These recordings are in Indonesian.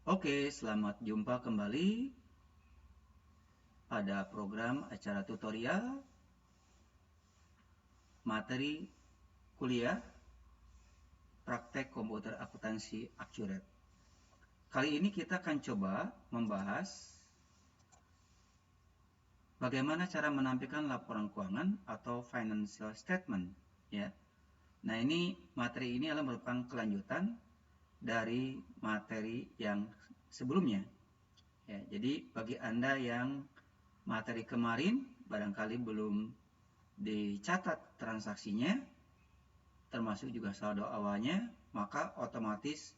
Oke, selamat jumpa kembali pada program acara tutorial materi kuliah praktek komputer akuntansi Accurate. Kali ini kita akan coba membahas bagaimana cara menampilkan laporan keuangan atau financial statement, ya. Nah, materi ini adalah merupakan kelanjutan dari materi yang sebelumnya. Ya, jadi bagi Anda yang materi kemarin barangkali belum dicatat transaksinya, termasuk juga saldo awalnya, maka otomatis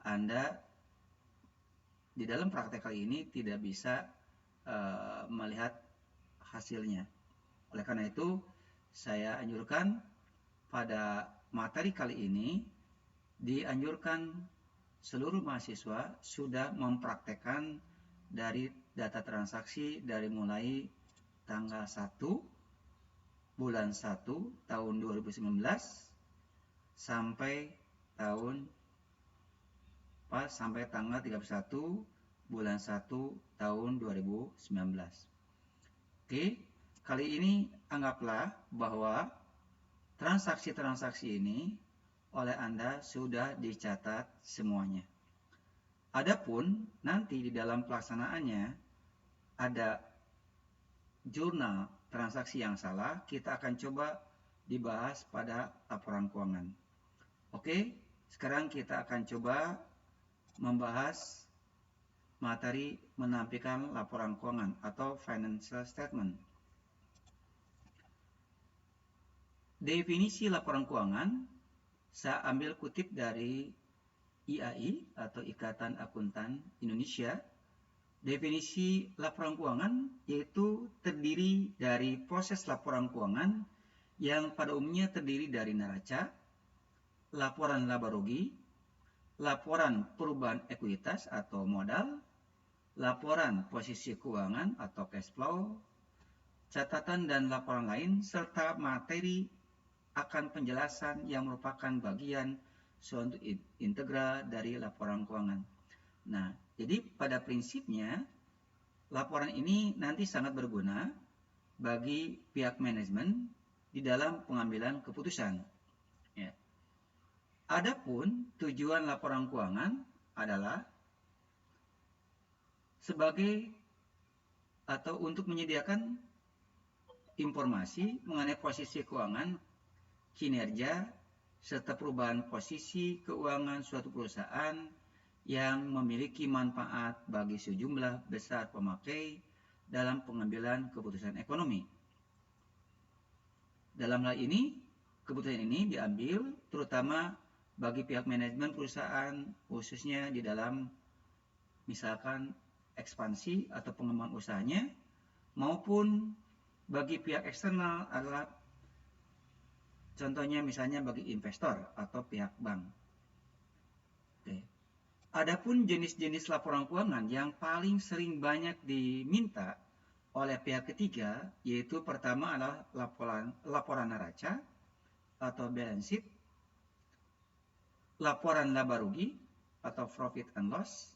Anda di dalam praktek kali ini tidak bisa melihat hasilnya. Oleh karena itu, saya anjurkan pada materi kali ini dianjurkan seluruh mahasiswa sudah mempraktekkan dari data transaksi dari mulai tanggal 1 bulan 1 tahun 2019 sampai tanggal 31 bulan 1 tahun 2019. Oke, kali ini anggaplah bahwa transaksi-transaksi ini oleh Anda sudah dicatat semuanya. Adapun nanti di dalam pelaksanaannya ada jurnal transaksi yang salah, kita akan coba dibahas pada laporan keuangan. Oke, sekarang kita akan coba membahas materi menampilkan laporan keuangan atau financial statement. Definisi laporan keuangan saya ambil kutip dari IAI atau Ikatan Akuntan Indonesia. Definisi laporan keuangan yaitu terdiri dari proses laporan keuangan yang pada umumnya terdiri dari neraca, laporan laba rugi, laporan perubahan ekuitas atau modal, laporan posisi keuangan atau cash flow, catatan dan laporan lain, serta materi akan penjelasan yang merupakan bagian suatu integral dari laporan keuangan. Nah, jadi pada prinsipnya laporan ini nanti sangat berguna bagi pihak manajemen di dalam pengambilan keputusan. Ya. Adapun tujuan laporan keuangan adalah sebagai atau untuk menyediakan informasi mengenai posisi keuangan, kinerja, serta perubahan posisi keuangan suatu perusahaan yang memiliki manfaat bagi sejumlah besar pemakai dalam pengambilan keputusan ekonomi. Dalam hal ini, keputusan ini diambil terutama bagi pihak manajemen perusahaan, khususnya di dalam misalkan ekspansi atau pengembangan usahanya, maupun bagi pihak eksternal adalah contohnya misalnya bagi investor atau pihak bank. Oke. Adapun jenis-jenis laporan keuangan yang paling sering banyak diminta oleh pihak ketiga, yaitu pertama adalah laporan neraca atau balance sheet, laporan laba rugi atau profit and loss,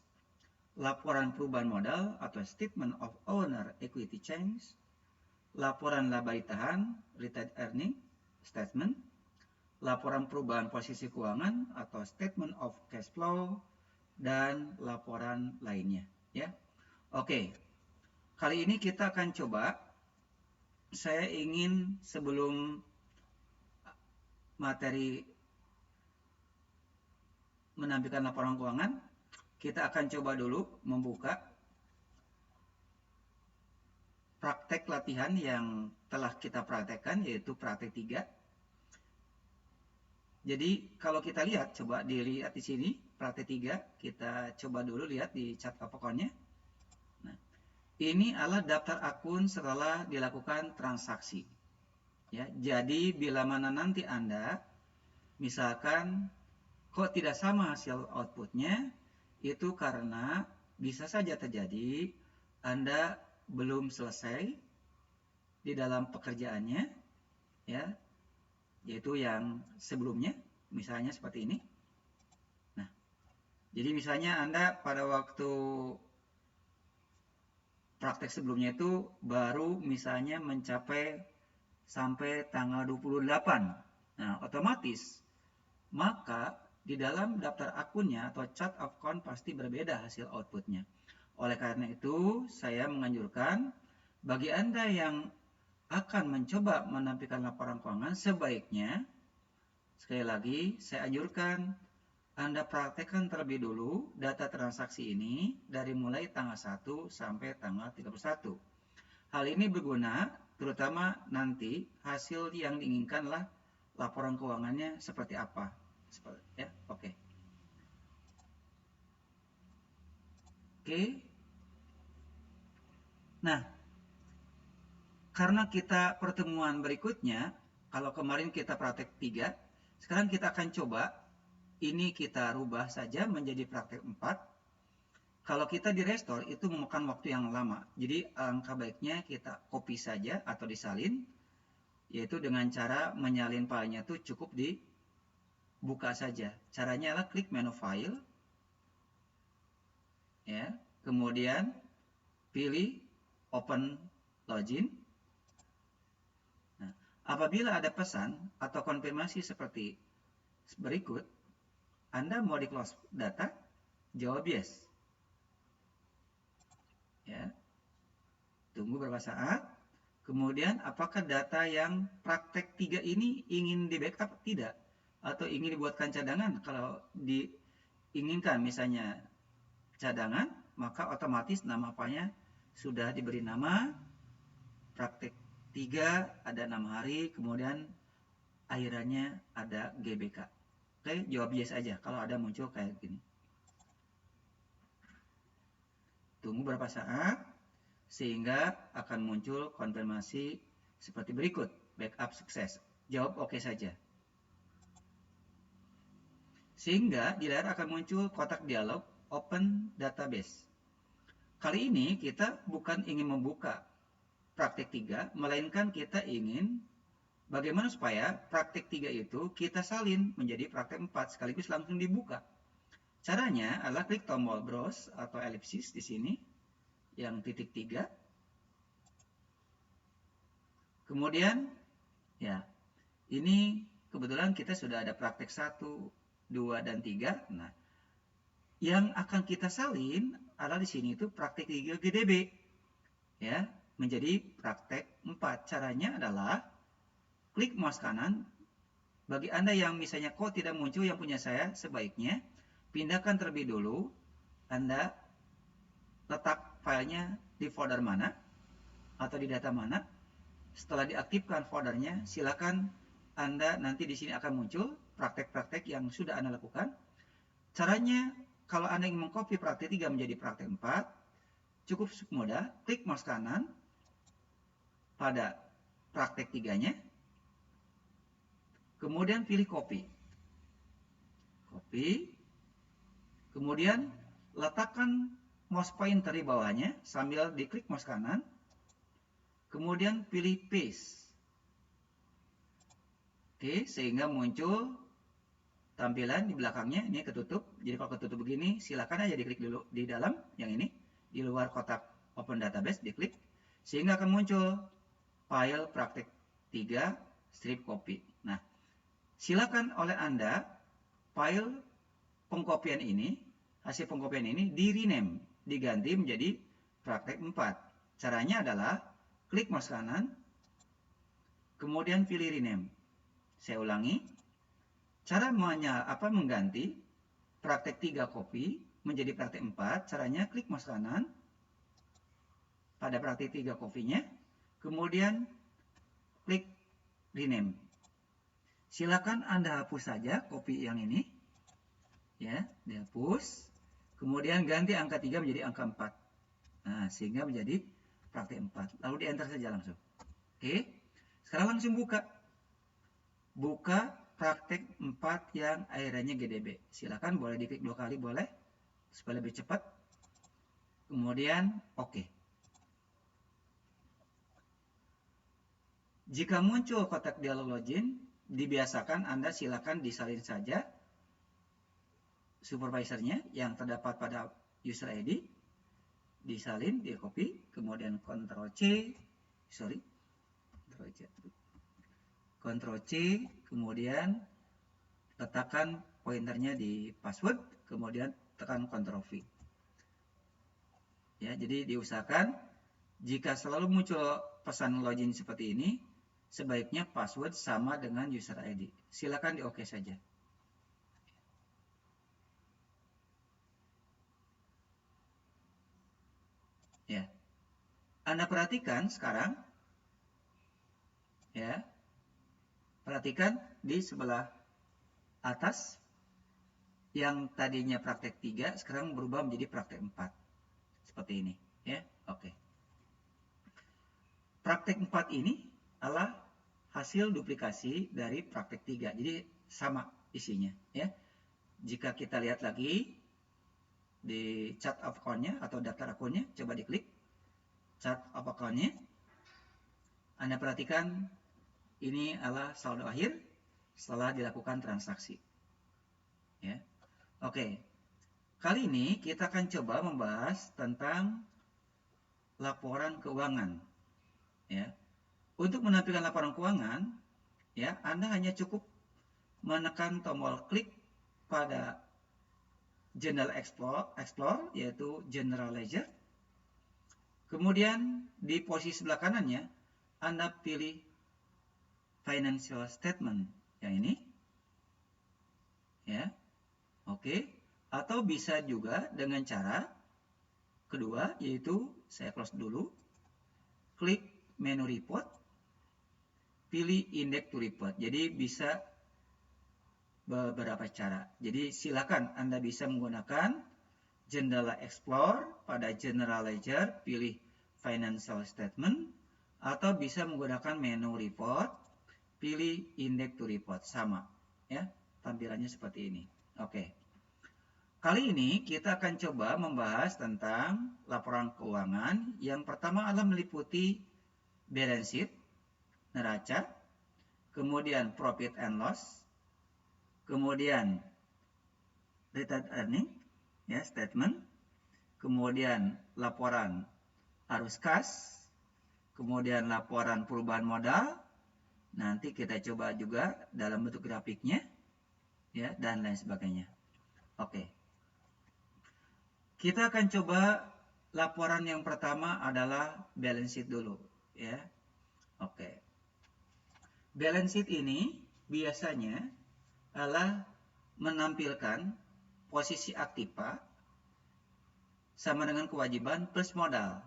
laporan perubahan modal atau statement of owner equity change, laporan laba ditahan retained earning statement, laporan perubahan posisi keuangan atau statement of cash flow, dan laporan lainnya, ya. Oke, kali ini kita akan coba, saya ingin sebelum materi menampilkan laporan keuangan, kita akan coba dulu membuka praktek latihan yang telah kita praktekkan, yaitu praktek 3. Jadi kalau kita lihat, coba dilihat di sini, praktek 3, kita coba dulu lihat di cat pokoknya. Nah, ini adalah daftar akun setelah dilakukan transaksi. Ya, jadi bila mana nanti Anda, misalkan kok tidak sama hasil outputnya, itu karena bisa saja terjadi Anda belum selesai di dalam pekerjaannya, ya, yaitu yang sebelumnya, misalnya seperti ini. Nah, Jadi misalnya Anda pada waktu praktek sebelumnya itu baru misalnya mencapai sampai tanggal 28. Nah, otomatis maka di dalam daftar akunnya atau chart of account pasti berbeda hasil outputnya. Oleh karena itu, saya menganjurkan bagi Anda yang akan mencoba menampilkan laporan keuangan, sebaiknya, sekali lagi, saya anjurkan Anda praktekkan terlebih dulu data transaksi ini dari mulai tanggal 1 sampai tanggal 31. Hal ini berguna terutama nanti hasil yang diinginkanlah laporan keuangannya seperti apa. Ya, oke. Oke. Nah, karena kita pertemuan berikutnya, kalau kemarin kita praktek 3, sekarang kita akan coba ini kita rubah saja menjadi praktek 4. Kalau kita di restore itu memakan waktu yang lama. Jadi alangkah baiknya kita copy saja atau disalin, yaitu dengan cara menyalin filenya itu cukup dibuka saja. Caranya adalah klik menu file, ya, kemudian pilih open login. Nah, apabila ada pesan atau konfirmasi seperti berikut, Anda mau di close data, jawab yes. Ya, tunggu beberapa saat. Kemudian apakah data yang praktek 3 ini ingin di backup? Tidak. Atau ingin dibuatkan cadangan? Kalau diinginkan misalnya cadangan, maka otomatis nama filenya sudah diberi nama praktek 3, ada 6 hari, kemudian akhirannya ada GBK. Oke, jawab yes aja kalau ada muncul kayak gini. Tunggu beberapa saat sehingga akan muncul konfirmasi seperti berikut. Backup sukses. Jawab oke saja. Sehingga di layar akan muncul kotak dialog Open Database. Kali ini kita bukan ingin membuka praktek 3, melainkan kita ingin bagaimana supaya praktek 3 itu kita salin menjadi praktek 4 sekaligus langsung dibuka. Caranya adalah klik tombol browse atau elipsis di sini, yang titik 3. Kemudian, ya, ini kebetulan kita sudah ada praktek 1, 2, dan 3. Nah, yang akan kita salin adalah di sini itu praktek 3 GDB. Ya, menjadi praktek 4. Caranya adalah klik mouse kanan. Bagi Anda yang misalnya kok tidak muncul yang punya saya, sebaiknya pindahkan terlebih dulu. Anda letak filenya di folder mana atau di data mana. Setelah diaktifkan foldernya, silakan Anda nanti di sini akan muncul praktek-praktek yang sudah Anda lakukan. Caranya, kalau Anda ingin mengcopy praktek 3 menjadi praktek 4, cukup mudah. Klik mouse kanan pada praktek 3-nya, kemudian pilih copy. Copy, kemudian letakkan mouse pointer di bawahnya sambil diklik mouse kanan, kemudian pilih paste. Oke, sehingga muncul tampilan di belakangnya, ini ketutup. Jadi kalau ketutup begini, silakan aja diklik dulu di dalam, yang ini, di luar kotak Open Database, diklik, sehingga akan muncul file praktek 3 strip copy. Nah, silakan oleh Anda file pengkopian ini, hasil pengkopian ini di-rename, diganti menjadi praktek 4. Caranya adalah klik mouse kanan, kemudian pilih rename. Saya ulangi, cara mengganti praktek 3 copy menjadi praktek 4, caranya klik mouse kanan pada praktek 3 copy-nya, kemudian klik rename. Silakan Anda hapus saja copy yang ini, ya, dihapus, kemudian ganti angka 3 menjadi angka 4. Nah, sehingga menjadi praktek 4. Lalu di enter saja langsung. Oke, sekarang langsung buka. Buka praktek 4 yang akhirannya GDB. Silakan boleh diklik 2 kali, boleh, supaya lebih cepat. Kemudian oke. Jika muncul kotak dialog login, dibiasakan Anda silakan disalin saja. supervisornya yang terdapat pada user ID, disalin, di copy, kemudian Ctrl C, kemudian letakkan pointernya di password, kemudian tekan Ctrl V. Ya, jadi diusahakan jika selalu muncul pesan login seperti ini, sebaiknya password sama dengan user ID. Silakan di OK saja. Ya. Anda perhatikan sekarang, ya. Perhatikan di sebelah atas yang tadinya praktek 3 sekarang berubah menjadi praktek 4. Seperti ini, ya. Oke. Praktek 4 ini adalah hasil duplikasi dari praktek 3. Jadi sama isinya, ya. Jika kita lihat lagi di chart of account-nya atau daftar akunnya, coba diklik chart of account-nya. Anda perhatikan ini adalah saldo akhir setelah dilakukan transaksi. Ya. Oke. Kali ini kita akan coba membahas tentang laporan keuangan. Ya. Untuk menampilkan laporan keuangan, ya, Anda hanya cukup menekan tombol klik pada General Explore, yaitu General Ledger. Kemudian di posisi sebelah kanannya, Anda pilih Financial Statement, yang ini. Ya. Oke. Atau bisa juga dengan cara kedua, yaitu saya close dulu, klik menu report, pilih index to report. Jadi bisa beberapa cara. Jadi silakan Anda bisa menggunakan General Explore pada General Ledger, pilih Financial Statement, atau bisa menggunakan menu report, pilih index to report, sama, ya, tampilannya seperti ini. Oke. Kali ini kita akan coba membahas tentang laporan keuangan. Yang pertama adalah meliputi balance sheet, neraca, kemudian profit and loss, kemudian retained earning, ya, statement, kemudian laporan arus kas, kemudian laporan perubahan modal. Nanti kita coba juga dalam bentuk grafiknya, ya, dan lain sebagainya. Oke. Kita akan coba laporan yang pertama adalah balance sheet dulu, ya. Oke. Balance sheet ini biasanya adalah menampilkan posisi aktiva sama dengan kewajiban plus modal.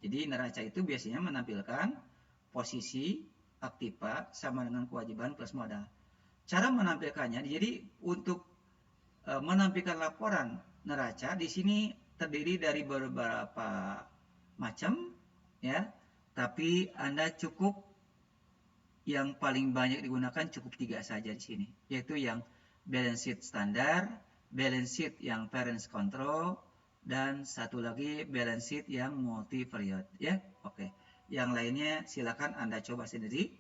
Jadi neraca itu biasanya menampilkan posisi aktiva sama dengan kewajiban plus modal. Cara menampilkannya, jadi untuk menampilkan laporan neraca di sini terdiri dari beberapa macam, ya. Tapi Anda cukup yang paling banyak digunakan cukup 3 saja di sini, yaitu yang balance sheet standar, balance sheet yang parent control, dan satu lagi balance sheet yang multi period, ya. Oke. Yang lainnya silakan Anda coba sendiri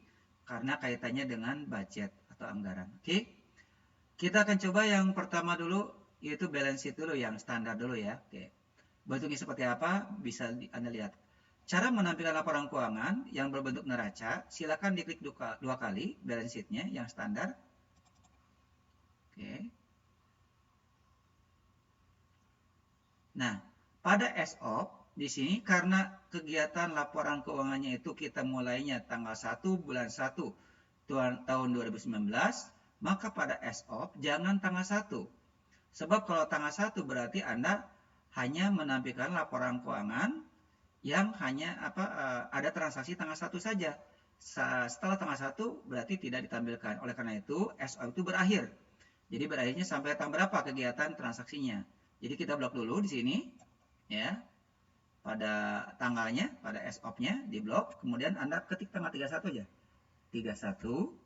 karena kaitannya dengan budget atau anggaran. Oke. Kita akan coba yang pertama dulu, yaitu balance sheet dulu, yang standar dulu, ya. Oke. Bentuknya seperti apa bisa Anda lihat. Cara menampilkan laporan keuangan yang berbentuk neraca, silakan diklik 2 kali balance sheet-nya yang standar. Oke. Nah, pada as of di sini karena kegiatan laporan keuangannya itu kita mulainya tanggal 1 bulan 1 tahun 2019, maka pada as of jangan tanggal 1. Sebab kalau tanggal 1 berarti Anda hanya menampilkan laporan keuangan yang hanya ada transaksi tanggal 1 saja. Setelah tanggal 1 berarti tidak ditampilkan. Oleh karena itu as of itu berakhir. Jadi berakhirnya sampai tanggal berapa kegiatan transaksinya. Jadi kita blok dulu di sini, ya. Pada tanggalnya, pada as of-nya di blok, kemudian Anda ketik tanggal 31 aja. 31,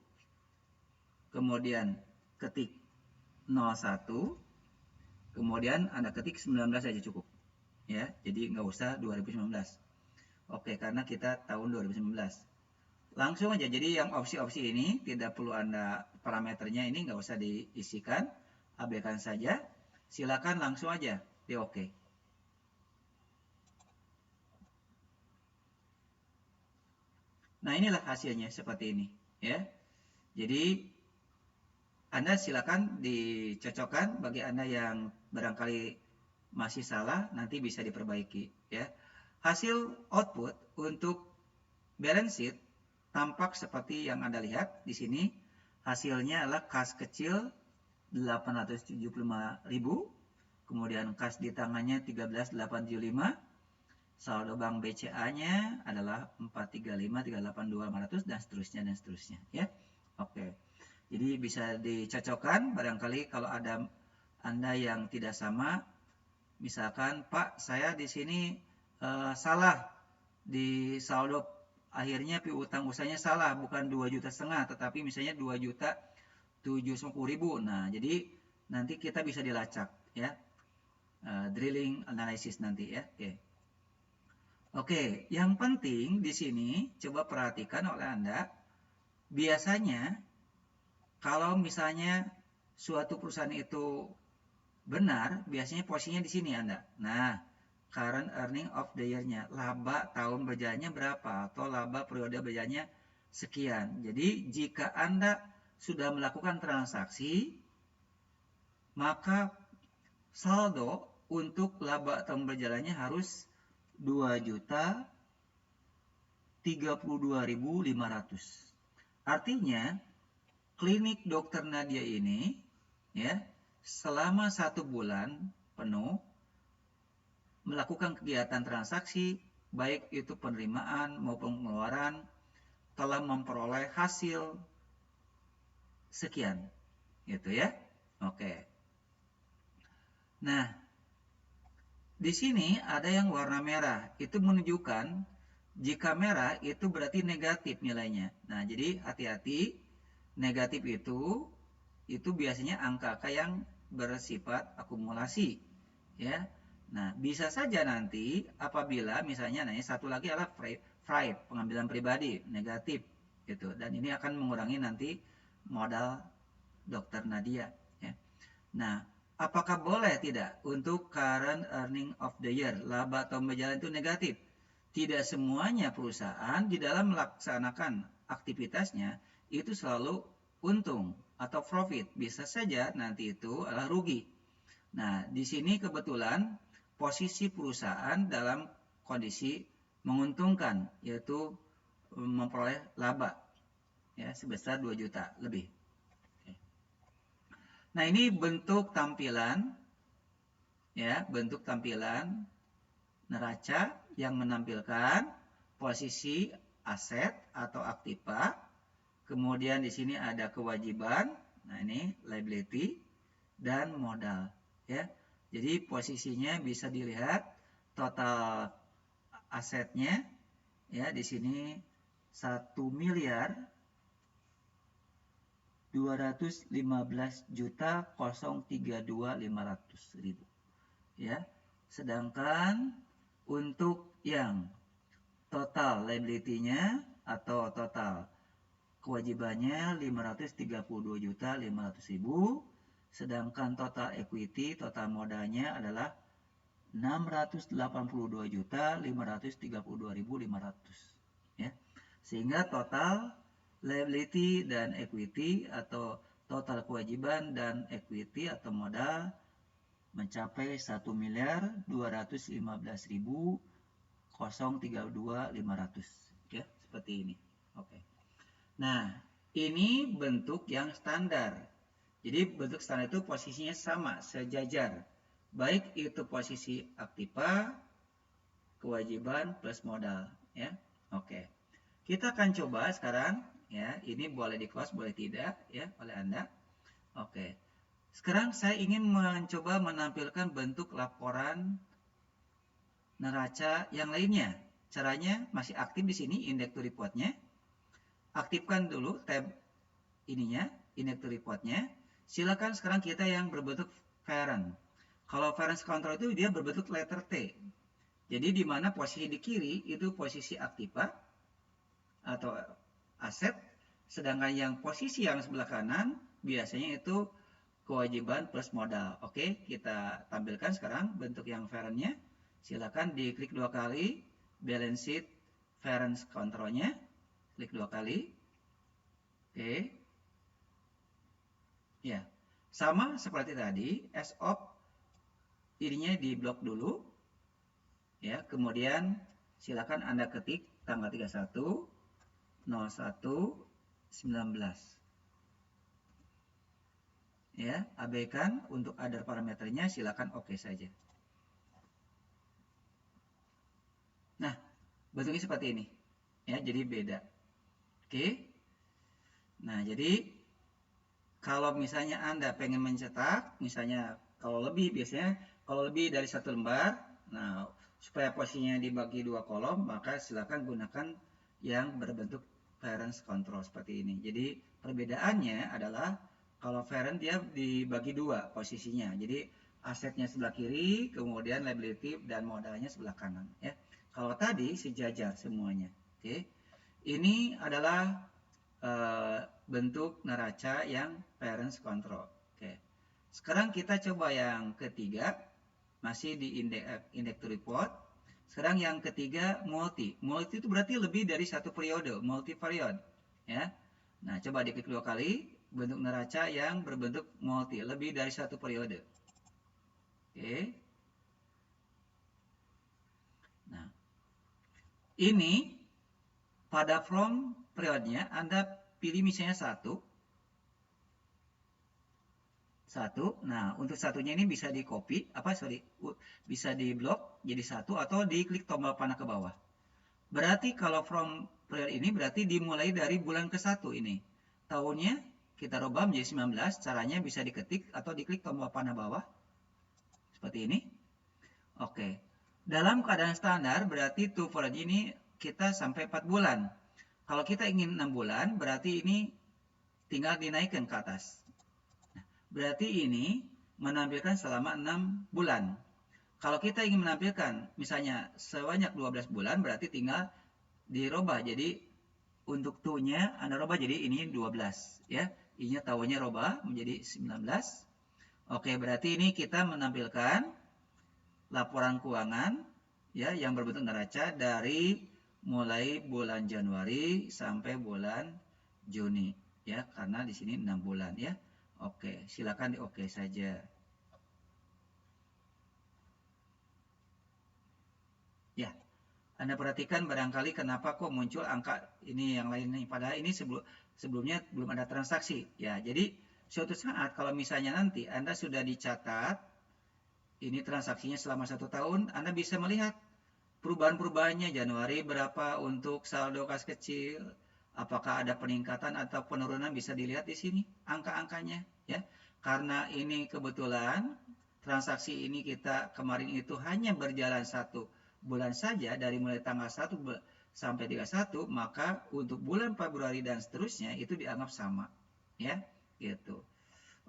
kemudian ketik 01, kemudian Anda ketik 19 saja cukup. Ya, jadi nggak usah 2019. Oke, karena kita tahun 2019. Langsung aja, jadi yang opsi-opsi ini tidak perlu Anda parameternya ini nggak usah diisikan, abaikan saja. silakan langsung aja di oke. Nah, inilah hasilnya seperti ini, ya. Jadi Anda silakan dicocokkan, bagi Anda yang barangkali masih salah nanti bisa diperbaiki, ya. Hasil output untuk balance sheet tampak seperti yang Anda lihat di sini. Hasilnya adalah kas kecil 875.000, kemudian kas di tangannya 13.875, saldo bank BCA-nya adalah 435, 382, 500, dan seterusnya, ya. Oke. Jadi bisa dicocokkan, barangkali kalau ada Anda yang tidak sama, misalkan Pak, saya di sini salah di saldo akhirnya piutang usahanya salah, bukan 2,5 juta, tetapi misalnya 2.750.000. Nah, jadi nanti kita bisa dilacak, ya. Drilling analysis nanti, ya. Oke, yang penting di sini coba perhatikan oleh Anda, biasanya kalau misalnya suatu perusahaan itu benar, biasanya posisinya di sini Anda. Nah, current earning of the year-nya, laba tahun berjalannya berapa, atau laba periode berjalannya sekian. Jadi jika Anda sudah melakukan transaksi, maka saldo untuk laba tahun berjalannya harus 2.032.500. Artinya klinik Dokter Nadia ini, ya, selama 1 bulan penuh melakukan kegiatan transaksi, baik itu penerimaan maupun pengeluaran, telah memperoleh hasil sekian, gitu ya. Oke. Nah, di sini ada yang warna merah, itu menunjukkan jika merah itu berarti negatif nilainya. Nah, jadi hati-hati, negatif itu biasanya angka-angka yang bersifat akumulasi, ya. Nah, bisa saja nanti apabila misalnya, nah, satu lagi adalah fright, pengambilan pribadi, negatif, gitu. Dan ini akan mengurangi nanti modal Dokter Nadia, ya. Nah, apakah boleh tidak untuk current earning of the year, laba tahun berjalan itu negatif? Tidak semuanya perusahaan di dalam melaksanakan aktivitasnya itu selalu untung atau profit. Bisa saja nanti itu adalah rugi. Nah, di sini kebetulan posisi perusahaan dalam kondisi menguntungkan, yaitu memperoleh laba, ya, sebesar 2 juta lebih. Nah, ini bentuk tampilan, ya, bentuk tampilan neraca yang menampilkan posisi aset atau aktiva. Kemudian di sini ada kewajiban, nah ini liability, dan modal, ya. Jadi posisinya bisa dilihat total asetnya, ya, di sini 1.215.032.500.000, ya. Sedangkan untuk yang total liability-nya atau total kewajibannya 532.500.000, sedangkan total equity, total modalnya adalah 682.532.500, ya. Sehingga total liability dan equity atau total kewajiban dan equity atau modal mencapai 1.215.032.500, ya, seperti ini. Oke. Nah, ini bentuk yang standar. Jadi bentuk standar itu posisinya sama, sejajar. Baik itu posisi aktiva, kewajiban plus modal, ya. Oke. Kita akan coba sekarang, ya. Ini boleh di-close, boleh tidak, ya, oleh Anda. Oke. Sekarang saya ingin mencoba menampilkan bentuk laporan neraca yang lainnya. Caranya masih aktif di sini index to report-nya. Aktifkan dulu tab ininya, index to report-nya. Silakan sekarang kita yang berbentuk parent. Kalau variance control itu dia berbentuk letter T. Jadi di mana posisi di kiri itu posisi aktiva atau aset, sedangkan yang posisi yang sebelah kanan biasanya itu kewajiban plus modal. Oke, kita tampilkan sekarang bentuk yang variance-nya. Silakan diklik 2 kali, balance sheet variance control-nya. Klik 2 kali. Oke. Ya, sama seperti tadi, as of ininya di blok dulu. Ya, kemudian silakan Anda ketik tanggal 31 01 19. Ya, abaikan untuk other parameternya, silakan oke saja. Nah, bentuknya seperti ini. Ya, jadi beda. Oke. Nah, jadi kalau misalnya Anda pengen mencetak, misalnya kalau lebih biasanya kalau lebih dari 1 lembar, nah supaya posisinya dibagi 2 kolom, maka silakan gunakan yang berbentuk variance control seperti ini. Jadi perbedaannya adalah kalau variance dia dibagi 2 posisinya. Jadi asetnya sebelah kiri, kemudian liability dan modalnya sebelah kanan. Ya. Kalau tadi sejajar semuanya. Oke. Ini adalah bentuk neraca yang variance control. Oke. Sekarang kita coba yang ketiga, masih di index to report. Sekarang yang ketiga multi. Multi itu berarti lebih dari satu periode, multi period, ya. Nah, coba diklik 2 kali, bentuk neraca yang berbentuk multi, lebih dari satu periode. Oke. Nah, ini pada from periodnya Anda pilih misalnya satu. Nah, untuk satunya ini bisa di copy, bisa di blok jadi satu atau diklik tombol panah ke bawah. Berarti kalau from period ini berarti dimulai dari bulan ke-1 ini. Tahunnya kita rubah menjadi 19, caranya bisa diketik atau diklik tombol panah bawah. Seperti ini. Oke. Dalam keadaan standar berarti to period ini kita sampai 4 bulan. Kalau kita ingin 6 bulan berarti ini tinggal dinaikkan ke atas. Berarti ini menampilkan selama 6 bulan. Kalau kita ingin menampilkan misalnya sebanyak 12 bulan berarti tinggal dirubah jadi untuk to-nya Anda rubah jadi ini 12 ya. I-nya tahunnya rubah menjadi 19. Oke, berarti ini kita menampilkan laporan keuangan ya yang berbentuk neraca dari mulai bulan Januari sampai bulan Juni ya, karena di sini 6 bulan ya. Oke, silakan di oke saja. Ya, Anda perhatikan barangkali kenapa kok muncul angka ini yang lain nih. Padahal ini sebelumnya belum ada transaksi. Ya, jadi suatu saat kalau misalnya nanti Anda sudah dicatat, ini transaksinya selama 1 tahun, Anda bisa melihat perubahan-perubahannya. Januari berapa untuk saldo kas kecil, apakah ada peningkatan atau penurunan, bisa dilihat di sini angka-angkanya ya. Karena ini kebetulan transaksi ini kita kemarin itu hanya berjalan 1 bulan saja dari mulai tanggal 1 sampai 31, maka untuk bulan Februari dan seterusnya itu dianggap sama ya, gitu.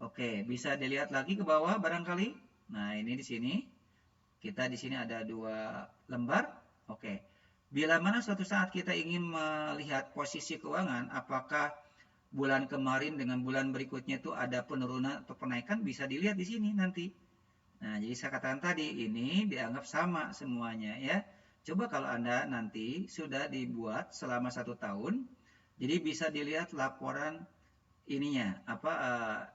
Oke, bisa dilihat lagi ke bawah barangkali. Nah, ini di sini kita di sini ada 2 lembar. Oke. Bila mana suatu saat kita ingin melihat posisi keuangan, apakah bulan kemarin dengan bulan berikutnya itu ada penurunan atau penaikan, bisa dilihat di sini nanti. Nah, jadi saya katakan tadi, ini dianggap sama semuanya ya. Coba kalau Anda nanti sudah dibuat selama 1 tahun, jadi bisa dilihat laporan ininya,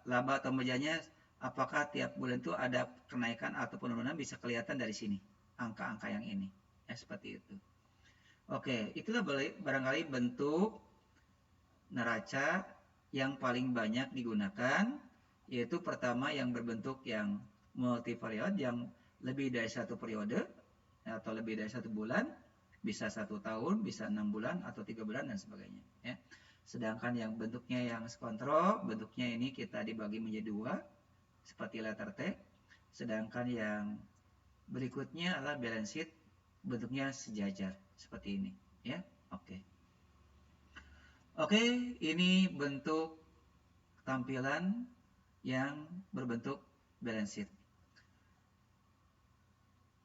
laba atau mejanya, apakah tiap bulan itu ada kenaikan atau penurunan, bisa kelihatan dari sini, angka-angka yang ini. Ya, seperti itu. Oke, itulah barangkali bentuk neraca yang paling banyak digunakan, yaitu pertama yang berbentuk yang multi-period, yang lebih dari 1 periode, atau lebih dari 1 bulan, bisa 1 tahun, bisa 6 bulan, atau 3 bulan, dan sebagainya. Ya. Sedangkan yang bentuknya yang kontrol, bentuknya ini kita dibagi menjadi 2, seperti letter T. Sedangkan yang berikutnya adalah balance sheet, bentuknya sejajar seperti ini ya. Oke, ini bentuk tampilan yang berbentuk balance sheet.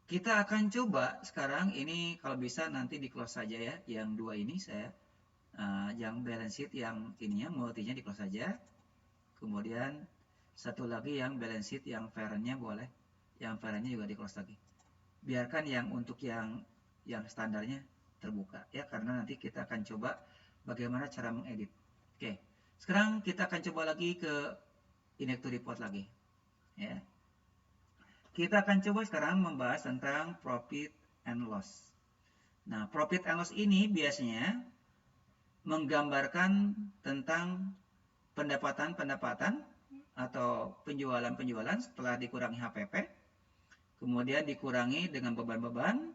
Kita akan coba sekarang ini, kalau bisa nanti di close saja ya, yang 2 ini saya yang balance sheet yang ininya multinya di close saja. Kemudian Satu lagi yang balance sheet yang varian-nya boleh, yang varian-nya juga di close lagi. Biarkan yang untuk yang standarnya terbuka ya, karena nanti kita akan coba bagaimana cara mengedit. Oke, sekarang kita akan coba lagi ke index to report lagi ya. Kita akan coba sekarang membahas tentang profit and loss. Nah, profit and loss ini biasanya menggambarkan tentang pendapatan-pendapatan atau penjualan-penjualan setelah dikurangi HPP, kemudian dikurangi dengan beban-beban,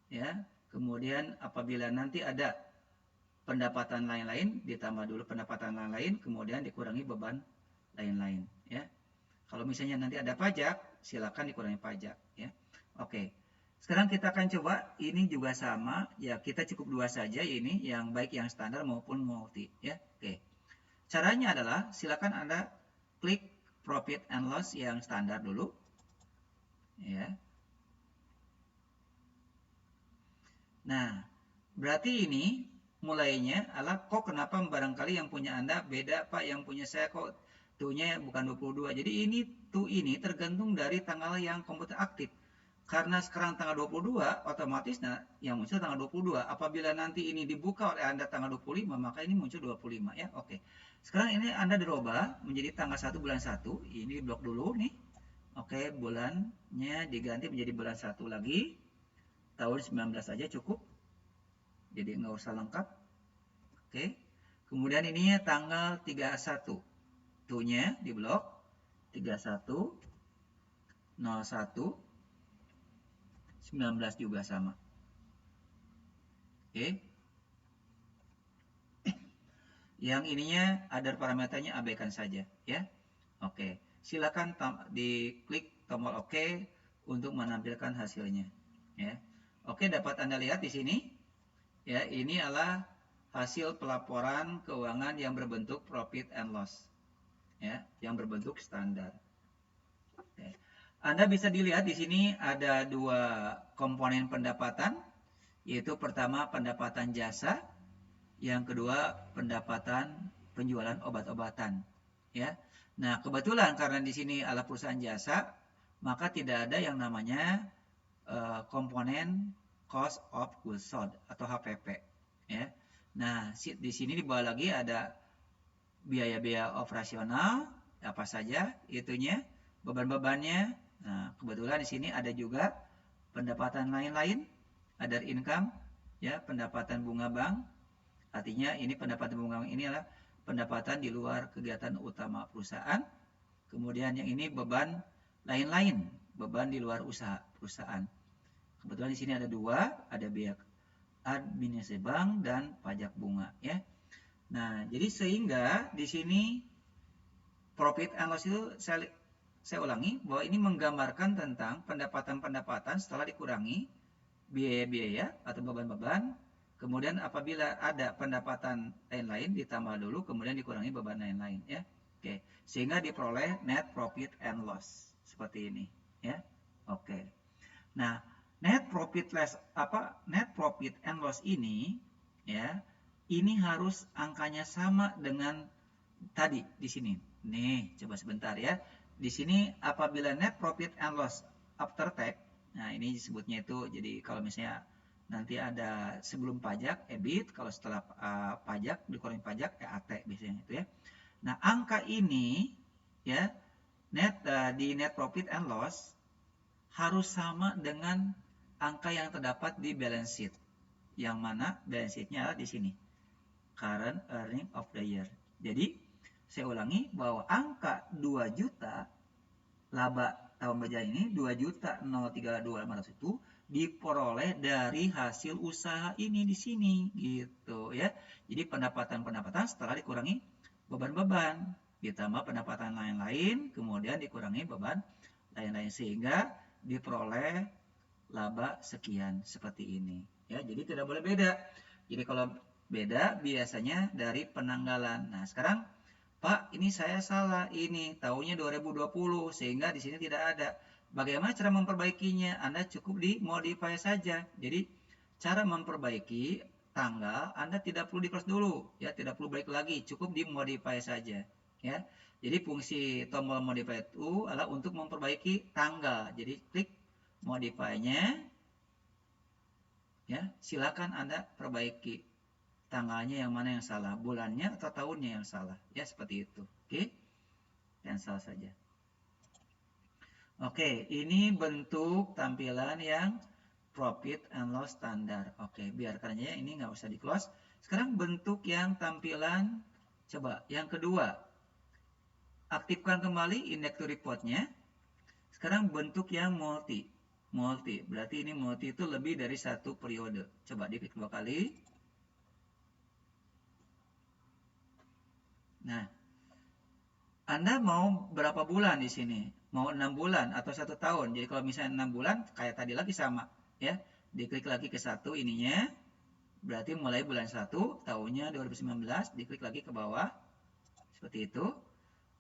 ya. Kemudian apabila nanti ada pendapatan lain-lain, ditambah dulu pendapatan lain-lain, kemudian dikurangi beban lain-lain, ya. Kalau misalnya nanti ada pajak, silakan dikurangi pajak, ya. Oke. Sekarang kita akan coba, ini juga sama, ya kita cukup dua saja ini, yang baik yang standar maupun multi, ya. Oke. Caranya adalah silakan Anda klik profit and loss yang standar dulu. Ya. Nah, berarti ini mulainya adalah kok kenapa barangkali yang punya Anda beda Pak, yang punya saya kok tuh-nya bukan 22. Jadi ini tergantung dari tanggal yang komputer aktif. Karena sekarang tanggal 22, otomatis yang muncul tanggal 22. Apabila nanti ini dibuka oleh Anda tanggal 25, maka ini muncul 25 ya. Oke. Sekarang ini Anda dirubah menjadi tanggal 1 bulan 1. Ini blok dulu nih. Oke, bulannya diganti menjadi bulan 1 lagi. Tahun 19 saja cukup. Jadi nggak usah lengkap. Oke. Kemudian ini tanggal 31. Tuh-nya di blok 31 01 19 juga sama. Oke. Yang ininya ada parameternya abaikan saja ya. Oke. Silakan diklik tombol OK untuk menampilkan hasilnya ya. Oke, dapat Anda lihat di sini ya, ini adalah hasil pelaporan keuangan yang berbentuk profit and loss ya, yang berbentuk standar. Oke. Anda bisa dilihat di sini ada dua komponen pendapatan, yaitu pertama pendapatan jasa, yang kedua pendapatan penjualan obat-obatan. Ya, nah kebetulan karena di sini adalah perusahaan jasa, maka tidak ada yang namanya komponen cost of goods sold atau HPP. Ya, nah di sini di bawah lagi ada biaya-biaya operasional apa saja itunya, beban-bebannya. Nah, kebetulan di sini ada juga pendapatan lain-lain, other income, ya, pendapatan bunga bank. Artinya ini pendapatan bunga bank ini adalah pendapatan di luar kegiatan utama perusahaan. Kemudian yang ini beban lain-lain, beban di luar usaha perusahaan. Kebetulan di sini ada dua, ada biaya administrasi bank dan pajak bunga, ya. Nah, jadi sehingga di sini profit and loss itu saya ulangi bahwa ini menggambarkan tentang pendapatan-pendapatan setelah dikurangi biaya-biaya atau beban-beban. Kemudian apabila ada pendapatan lain-lain ditambah dulu, kemudian dikurangi beban lain-lain ya. Oke, sehingga diperoleh net profit and loss seperti ini ya. Oke. Nah, net profit and loss ini ya, ini harus angkanya sama dengan tadi di sini. Nih, coba sebentar ya. Di sini apabila net profit and loss after tax, nah ini disebutnya itu, jadi kalau misalnya nanti ada sebelum pajak EBIT, kalau setelah pajak dikurangi pajak EAT biasanya itu ya. Nah, angka ini ya, di net profit and loss harus sama dengan angka yang terdapat di balance sheet. Yang mana balance sheet-nya adalah di sini. Current earning of the year. Jadi saya ulangi bahwa angka 2 juta laba tahun berjalan ini 2.032.500 itu diperoleh dari hasil usaha ini di sini gitu ya. Jadi pendapatan-pendapatan setelah dikurangi beban-beban ditambah pendapatan lain-lain, kemudian dikurangi beban lain-lain sehingga diperoleh laba sekian seperti ini ya. Jadi tidak boleh beda. Jadi kalau beda biasanya dari penanggalan. Nah, sekarang Pak, ini saya salah, ini tahunnya 2020 sehingga di sini tidak ada. Bagaimana cara memperbaikinya? Anda cukup dimodify saja. Jadi cara memperbaiki tanggal Anda tidak perlu di-cross dulu, ya, tidak perlu balik lagi, cukup dimodify saja, ya. Jadi fungsi tombol modify itu adalah untuk memperbaiki tanggal. Jadi klik modify-nya, ya. Silakan Anda perbaiki tanggalnya yang mana yang salah, bulannya atau tahunnya yang salah, ya seperti itu. Oke, cancel saja. Oke, ini bentuk tampilan yang profit and loss standar. Oke, biarkan aja ini nggak usah di close. Sekarang bentuk yang tampilan, coba yang kedua, aktifkan kembali index to report-nya. Sekarang bentuk yang multi. Berarti ini multi itu lebih dari satu periode. Coba diklik 2 kali. Nah, Anda mau berapa bulan di sini? Mau 6 bulan atau 1 tahun? Jadi kalau misalnya 6 bulan, kayak tadi lagi sama. Ya, diklik lagi ke 1 ininya. Berarti mulai bulan 1, tahunnya 2019, diklik lagi ke bawah. Seperti itu.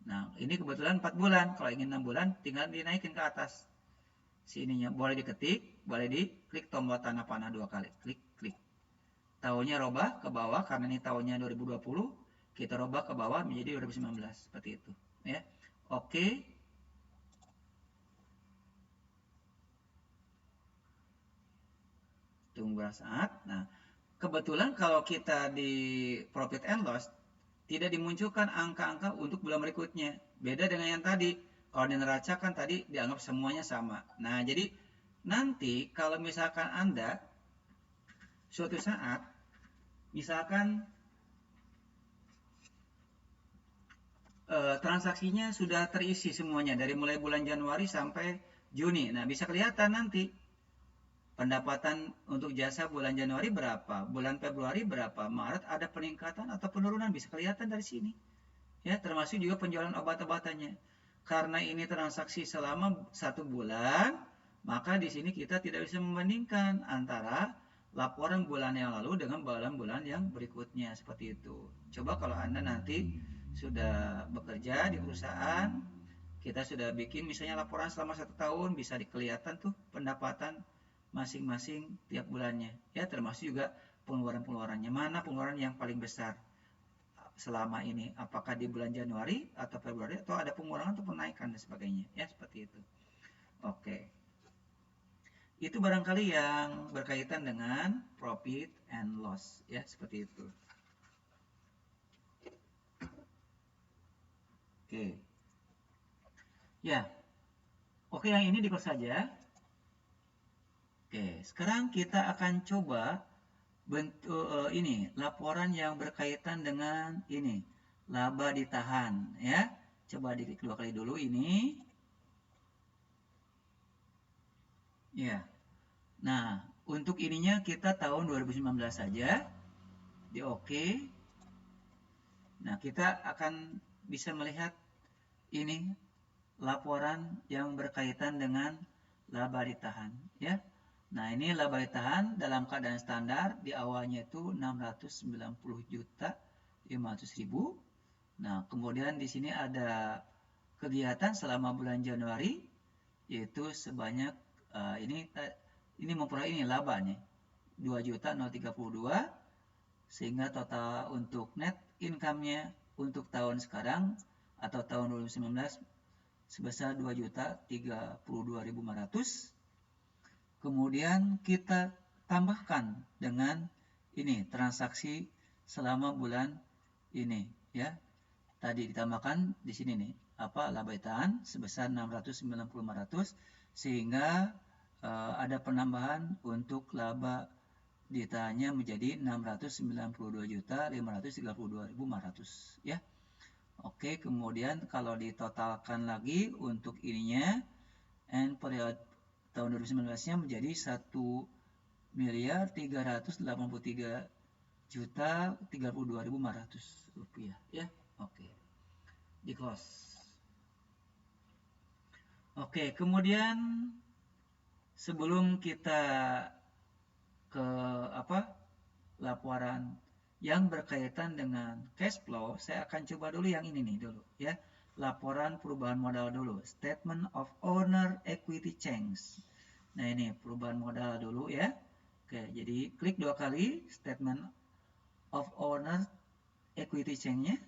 Nah, ini kebetulan 4 bulan. Kalau ingin 6 bulan, tinggal dinaikin ke atas. Sininya boleh diketik, boleh diklik tombol tanda panah 2 kali. Klik. Tahunnya robah ke bawah karena ini tahunnya 2020, kita robah ke bawah menjadi 2019 seperti itu, ya. Oke. Tunggu saat. Nah, kebetulan kalau kita di profit and loss tidak dimunculkan angka-angka untuk bulan berikutnya. Beda dengan yang tadi. Kalau di neraca kan tadi dianggap semuanya sama. Nah, jadi nanti kalau misalkan Anda suatu saat misalkan transaksinya sudah terisi semuanya dari mulai bulan Januari sampai Juni. Nah, bisa kelihatan nanti pendapatan untuk jasa bulan Januari berapa, bulan Februari berapa, Maret ada peningkatan atau penurunan, bisa kelihatan dari sini. Ya, termasuk juga penjualan obat-obatannya. Karena ini transaksi selama 1 bulan, maka di sini kita tidak bisa membandingkan antara laporan bulan yang lalu dengan bulan-bulan yang berikutnya, seperti itu. Coba kalau Anda nanti sudah bekerja di perusahaan, kita sudah bikin misalnya laporan selama 1 tahun, bisa kelihatan tuh pendapatan masing-masing tiap bulannya, ya, termasuk juga pengeluaran-pengeluarannya, mana pengeluaran yang paling besar selama ini, apakah di bulan Januari atau Februari, atau ada pengurangan atau penaikan dan sebagainya, ya, seperti itu. Oke, itu barangkali yang berkaitan dengan profit and loss, ya, seperti itu. Oke, ya, oke, yang ini di close saja. Oke, sekarang kita akan coba bentuk ini laporan yang berkaitan dengan ini laba ditahan, ya. Coba diklik 2 kali dulu ini. Ya. Nah, untuk ininya kita tahun 2019 saja. Di oke. Nah, kita akan bisa melihat ini laporan yang berkaitan dengan laba ditahan, ya. Nah, ini laba ditahan dalam keadaan standar di awalnya itu 690 juta 500 ribu. Nah, kemudian di sini ada kegiatan selama bulan Januari yaitu sebanyak ini memperoleh ini laba nih 2.032, sehingga total untuk net income-nya untuk tahun sekarang atau tahun 2019 sebesar 2.032.500. Kemudian kita tambahkan dengan ini transaksi selama bulan ini, ya. Tadi ditambahkan di sini nih laba ditahan sebesar 690.500, sehingga ada penambahan untuk laba ditahannya menjadi 692.532.500, ya. Oke, kemudian kalau ditotalkan lagi untuk ininya and period tahun 2019-nya menjadi 1.383.032.500 rupiah, ya. Oke, di close. Oke, kemudian sebelum kita ke laporan yang berkaitan dengan cash flow, saya akan coba dulu yang ini nih dulu, ya. Laporan perubahan modal dulu, statement of owner equity change. Nah, ini perubahan modal dulu, ya. Oke, jadi klik 2 kali statement of owner equity change-nya.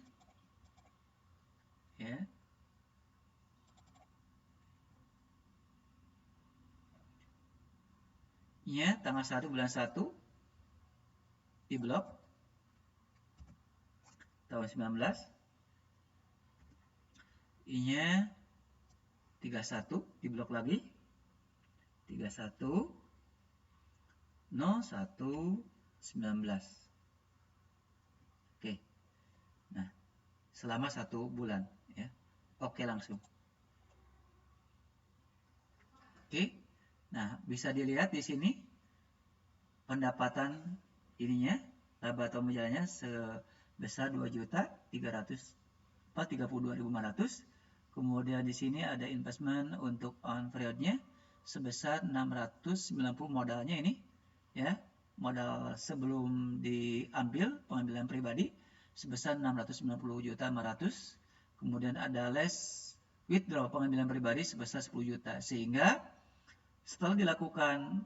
ya. Nya tanggal 1 bulan 1 di blok tahun 19. I-nya 31 di blok lagi 31 01 19. Oke. Nah, selama 1 bulan ya. Oke langsung. Oke. Nah, bisa dilihat di sini pendapatan ininya, laba atau menjalannya sebesar 2.332.500. Kemudian di sini ada investment untuk on periodnya sebesar 690 modalnya ini ya. Modal sebelum diambil pengambilan pribadi sebesar 690.500. Kemudian ada less withdraw pengambilan pribadi sebesar 10 juta. Sehingga setelah dilakukan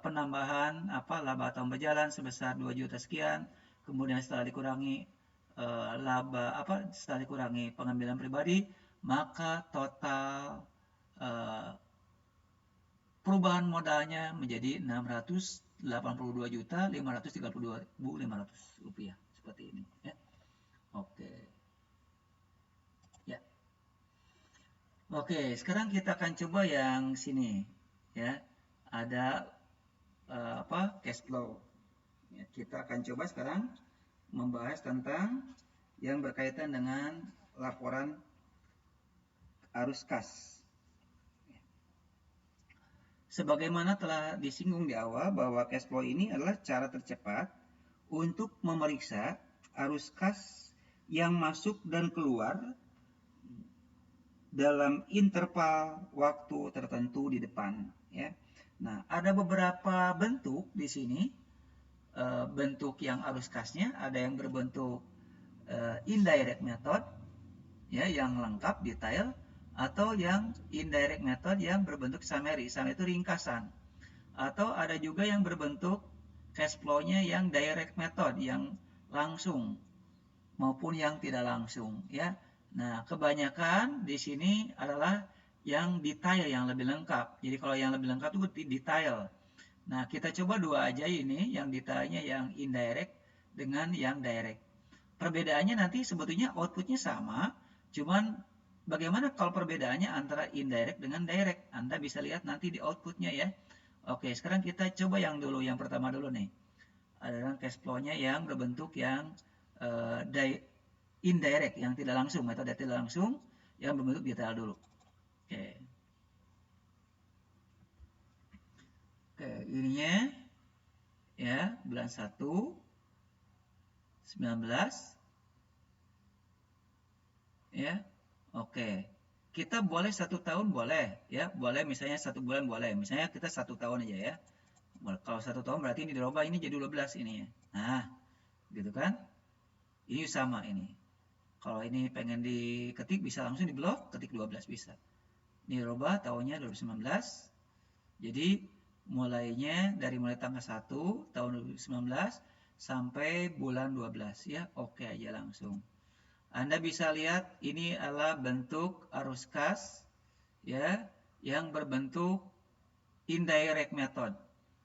penambahan laba atau berjalan sebesar 2 juta sekian, kemudian setelah dikurangi setelah dikurangi pengambilan pribadi, maka total perubahan modalnya menjadi 682.532.500 rupiah seperti ini ya. Oke. Ya. Oke, sekarang kita akan coba yang sini ya. Ada cash flow. Ya, kita akan coba sekarang membahas tentang yang berkaitan dengan laporan arus kas. Sebagaimana telah disinggung di awal bahwa cash flow ini adalah cara tercepat untuk memeriksa arus kas yang masuk dan keluar dalam interval waktu tertentu di depan ya. Nah, ada beberapa bentuk di sini. Bentuk yang arus kasnya ada yang berbentuk indirect method ya, yang lengkap detail, atau yang indirect method yang berbentuk summary. Summary itu ringkasan. Atau ada juga yang berbentuk cash flow-nya yang direct method, yang langsung maupun yang tidak langsung ya. Nah, kebanyakan di sini adalah yang detail, yang lebih lengkap. Jadi kalau yang lebih lengkap itu detail. Nah, kita coba dua aja ini, yang detailnya yang indirect dengan yang direct. Perbedaannya nanti sebetulnya outputnya sama, cuman bagaimana kalau perbedaannya antara indirect dengan direct? Anda bisa lihat nanti di outputnya ya. Oke, sekarang kita coba yang pertama dulu nih. Adalah cash flow-nya yang berbentuk yang indirect, yang tidak langsung, metode tidak langsung, yang berbentuk detail dulu. Oke. Oke, ininya ya, bulan 1 19 ya. Oke, kita boleh 1 tahun boleh ya, boleh misalnya 1 bulan boleh, misalnya kita 1 tahun aja ya. Kalau 1 tahun berarti ini dirubah, ini jadi 12 ini ya. Nah, gitu kan, ini sama ini. Kalau ini pengen diketik bisa langsung di blok, ketik 12 bisa. Ini dirubah tahunnya 2019. Jadi mulai tanggal 1 tahun 2019 sampai bulan 12 ya. Oke aja langsung. Anda bisa lihat ini adalah bentuk arus kas ya, yang berbentuk indirect method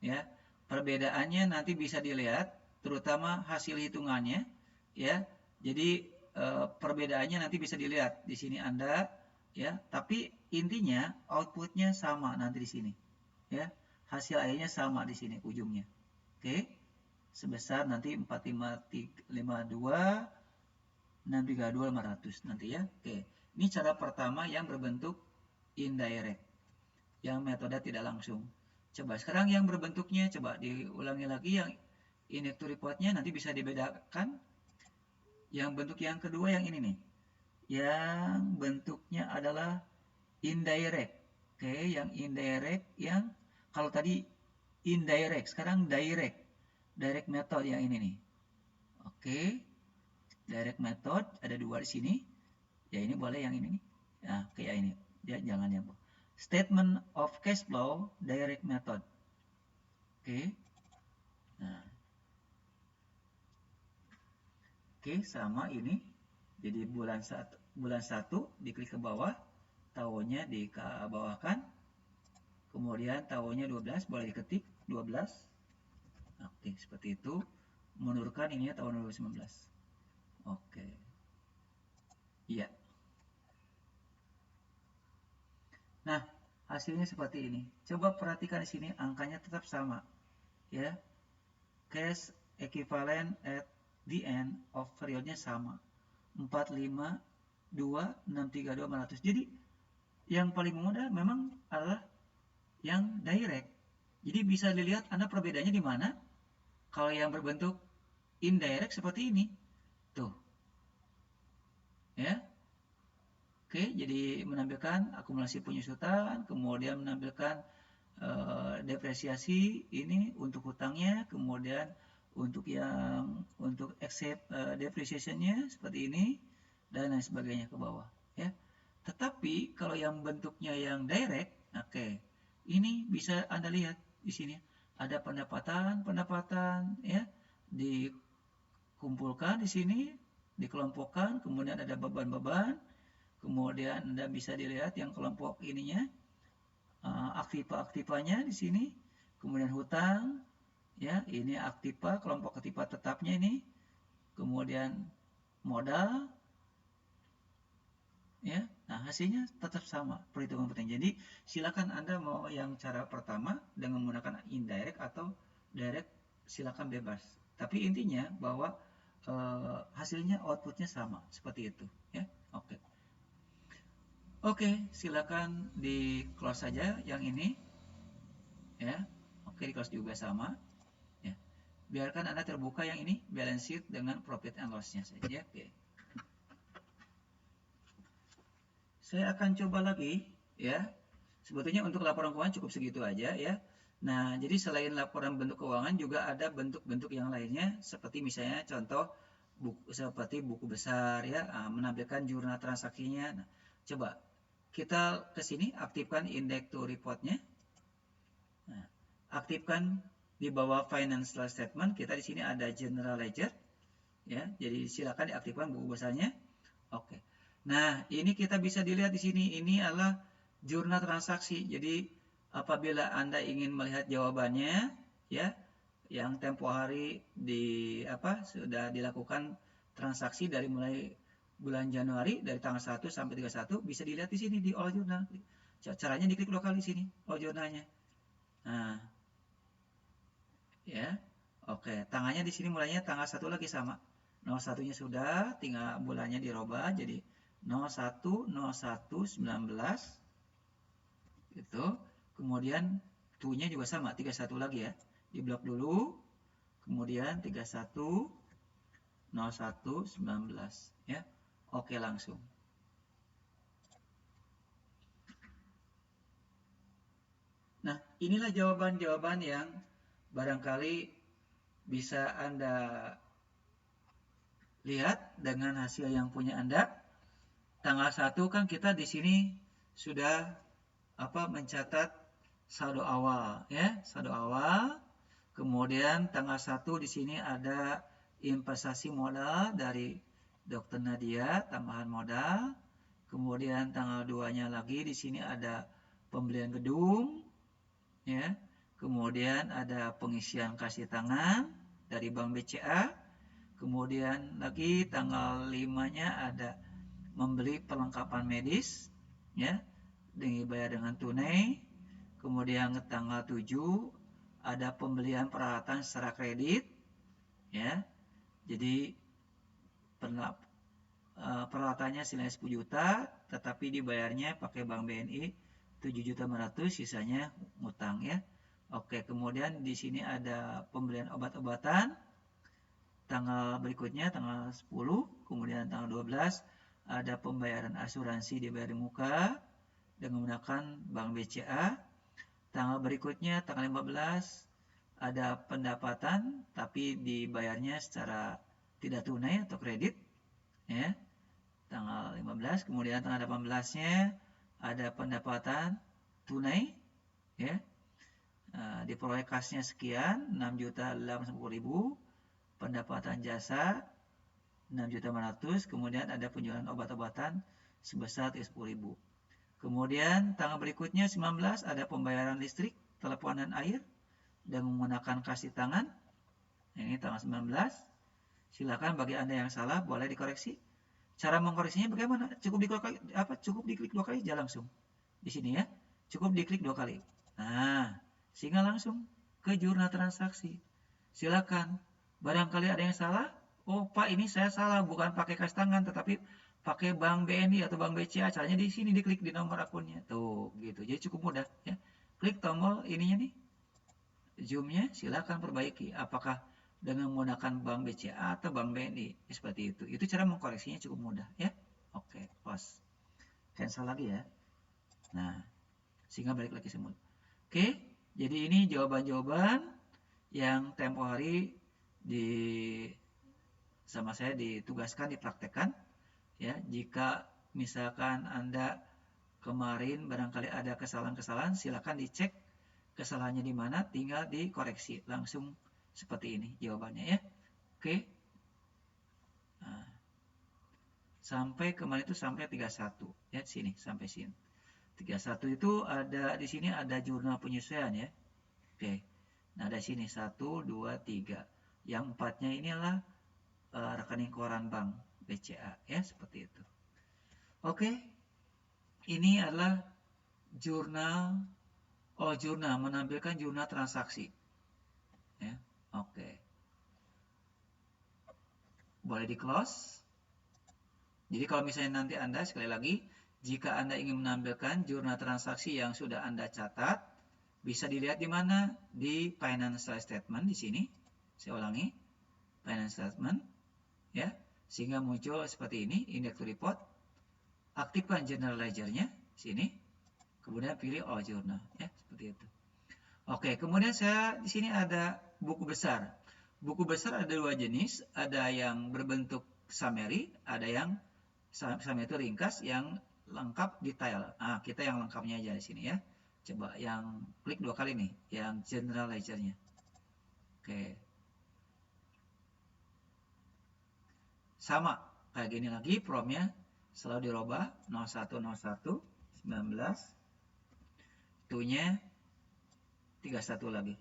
ya. Perbedaannya nanti bisa dilihat terutama hasil hitungannya ya. Jadi perbedaannya nanti bisa dilihat di sini Anda ya, tapi intinya outputnya sama nanti di sini ya, hasil akhirnya sama di sini ujungnya. Oke, sebesar nanti 4552.632.500 nanti ya. Oke, ini cara pertama yang berbentuk indirect, yang metode tidak langsung. Coba sekarang yang berbentuknya, coba diulangi lagi yang index to report-nya, nanti bisa dibedakan. Yang bentuk yang kedua yang ini nih, yang bentuknya adalah indirect. Oke, yang indirect, yang kalau tadi indirect, sekarang direct. Direct method yang ini nih. Oke, direct method ada 2 di sini. Ya ini boleh yang ini nih. Nah, kayak ini. Ya, jangan yang statement of cash flow direct method. Oke. Nah. Oke, sama ini. Jadi bulan 1 bulan 1 diklik ke bawah, tahunnya di bawahkan, kemudian tahunnya 12 boleh diketik 12. Oke, seperti itu. Menurunkan ininya tahun 2019. Oke. Iya. Nah, hasilnya seperti ini. Coba perhatikan di sini angkanya tetap sama, ya. Cash equivalent at the end of periodnya sama. 452,632,400. Jadi yang paling mudah memang adalah yang direct. Jadi bisa dilihat Anda perbedaannya di mana. Kalau yang berbentuk indirect seperti ini. Tuh. Ya. Oke, jadi menampilkan akumulasi penyusutan, kemudian menampilkan depresiasi ini untuk hutangnya, kemudian untuk accept depreciation-nya seperti ini, dan lain sebagainya ke bawah. Ya. Tetapi kalau yang bentuknya yang direct, oke, ini bisa Anda lihat di sini ada pendapatan, ya, dikumpulkan di sini, dikelompokkan, kemudian ada beban-beban, kemudian Anda bisa dilihat yang kelompok ininya, aktiva-aktivanya di sini, kemudian hutang, ya, ini aktiva, kelompok aktiva tetapnya ini, kemudian modal, ya. Nah, hasilnya tetap sama, perhitungan penting. Jadi, silakan Anda mau yang cara pertama dengan menggunakan indirect atau direct, silakan bebas. Tapi intinya bahwa hasilnya outputnya sama, seperti itu, ya. Oke. Oke, silakan di close saja yang ini, ya. Oke, di close juga sama, ya. Biarkan Anda terbuka yang ini, balance sheet dengan profit and loss-nya saja. Oke. Saya akan coba lagi, ya. Sebetulnya untuk laporan keuangan cukup segitu aja, ya. Nah, jadi selain laporan bentuk keuangan juga ada bentuk-bentuk yang lainnya, seperti misalnya contoh seperti buku besar, ya, menampilkan jurnal transaksinya. Nah, coba kita ke sini aktifkan index to report-nya. Nah, aktifkan di bawah financial statement, kita di sini ada general ledger, ya. Jadi silakan diaktifkan buku besarnya. Oke. Nah, ini kita bisa dilihat di sini, ini adalah jurnal transaksi. Jadi, apabila Anda ingin melihat jawabannya, ya, yang tempo hari sudah dilakukan transaksi dari mulai bulan Januari dari tanggal 1 sampai 31 bisa dilihat di sini di all journal. Caranya diklik lokal di sini, all journalnya. Nah, ya. Oke, tanggalnya di sini mulainya tanggal 1 lagi sama. 01-nya sudah, tinggal bulannya dirubah jadi 01/01/19 gitu. Kemudian tu-nya juga sama, 31 lagi ya. Di blok dulu. Kemudian 31/01/19 ya. Oke, langsung. Nah, inilah jawaban-jawaban yang barangkali bisa Anda lihat dengan hasil yang punya Anda. Tanggal 1 kan kita di sini sudah mencatat saldo awal, ya, saldo awal. Kemudian tanggal 1 di sini ada investasi modal dari Dr. Nadia, tambahan modal. Kemudian tanggal 2-nya lagi di sini ada pembelian gedung, ya. Kemudian ada pengisian kasih tangan dari Bank BCA. Kemudian lagi tanggal 5-nya ada membeli perlengkapan medis, ya, dibayar dengan tunai. Kemudian tanggal 7 ada pembelian peralatan secara kredit, ya. Jadi peralatannya senilai 10 juta, tetapi dibayarnya pakai Bank BNI 7.500.000, sisanya ngutang, ya. Oke, kemudian di sini ada pembelian obat-obatan. Tanggal berikutnya tanggal 10, kemudian tanggal 12 ada pembayaran asuransi dibayar di muka dengan menggunakan Bank BCA. Tanggal berikutnya tanggal 15 ada pendapatan tapi dibayarnya secara tidak tunai atau kredit, ya. Tanggal 15, kemudian tanggal 18-nya ada pendapatan tunai, ya. Diperoleh kasnya sekian, 6.810.000. Pendapatan jasa 6.500.000, kemudian ada penjualan obat-obatan sebesar 30.000. Kemudian tanggal berikutnya 19 ada pembayaran listrik, telepon dan air dan menggunakan kas di tangan. Ini tanggal 19. Silakan bagi Anda yang salah boleh dikoreksi. Cara mengkoreksinya bagaimana? Cukup diklik 2 kali aja langsung. Di sini ya. Cukup diklik 2 kali. Nah, sehingga langsung ke jurnal transaksi. Silakan. Barangkali ada yang salah. Oh, Pak, ini saya salah, bukan pakai kas tangan tetapi pakai bank BNI atau bank BCA. Caranya di sini diklik di nomor akunnya. Tuh, gitu. Jadi cukup mudah ya. Klik tombol ininya nih. Zoom-nya silakan perbaiki. Apakah dengan menggunakan bank BCA atau bank BNI seperti itu. Itu cara mengkoreksinya cukup mudah ya. Oke, pause. Cancel lagi ya. Nah, sehingga balik lagi semula. Oke, jadi ini jawaban-jawaban yang tempo hari sama saya ditugaskan, dipraktekkan ya. Jika misalkan Anda kemarin barangkali ada kesalahan-kesalahan, silakan dicek kesalahannya di mana, tinggal dikoreksi langsung. Seperti ini jawabannya ya. Oke. Nah, sampai kemarin itu sampai 31 ya, sini sampai sini. 31 itu ada di sini ada jurnal penyesuaian ya. Oke. Nah, dari sini 1 2 3. Yang 4-nya inilah rekening koran bank BCA ya, seperti itu. Oke. Ini adalah jurnal menampilkan jurnal transaksi. Ya. Oke. Boleh di close. Jadi kalau misalnya nanti Anda, sekali lagi, jika Anda ingin menampilkan jurnal transaksi yang sudah Anda catat, bisa dilihat di mana? Di financial statement di sini. Saya ulangi, financial statement, ya, sehingga muncul seperti ini, index report. Aktifkan general ledger-nya, sini. Kemudian pilih all journal, ya, seperti itu. Oke, kemudian di sini ada buku besar. Buku besar ada 2 jenis, ada yang berbentuk summary, ada yang summary itu ringkas, yang lengkap detail. Nah, kita yang lengkapnya aja di sini ya. Coba yang klik 2 kali nih, yang general ledger-nya. Oke. Sama, kayak gini lagi prompt-nya selalu dirubah 0101 19. Itunya 31 lagi.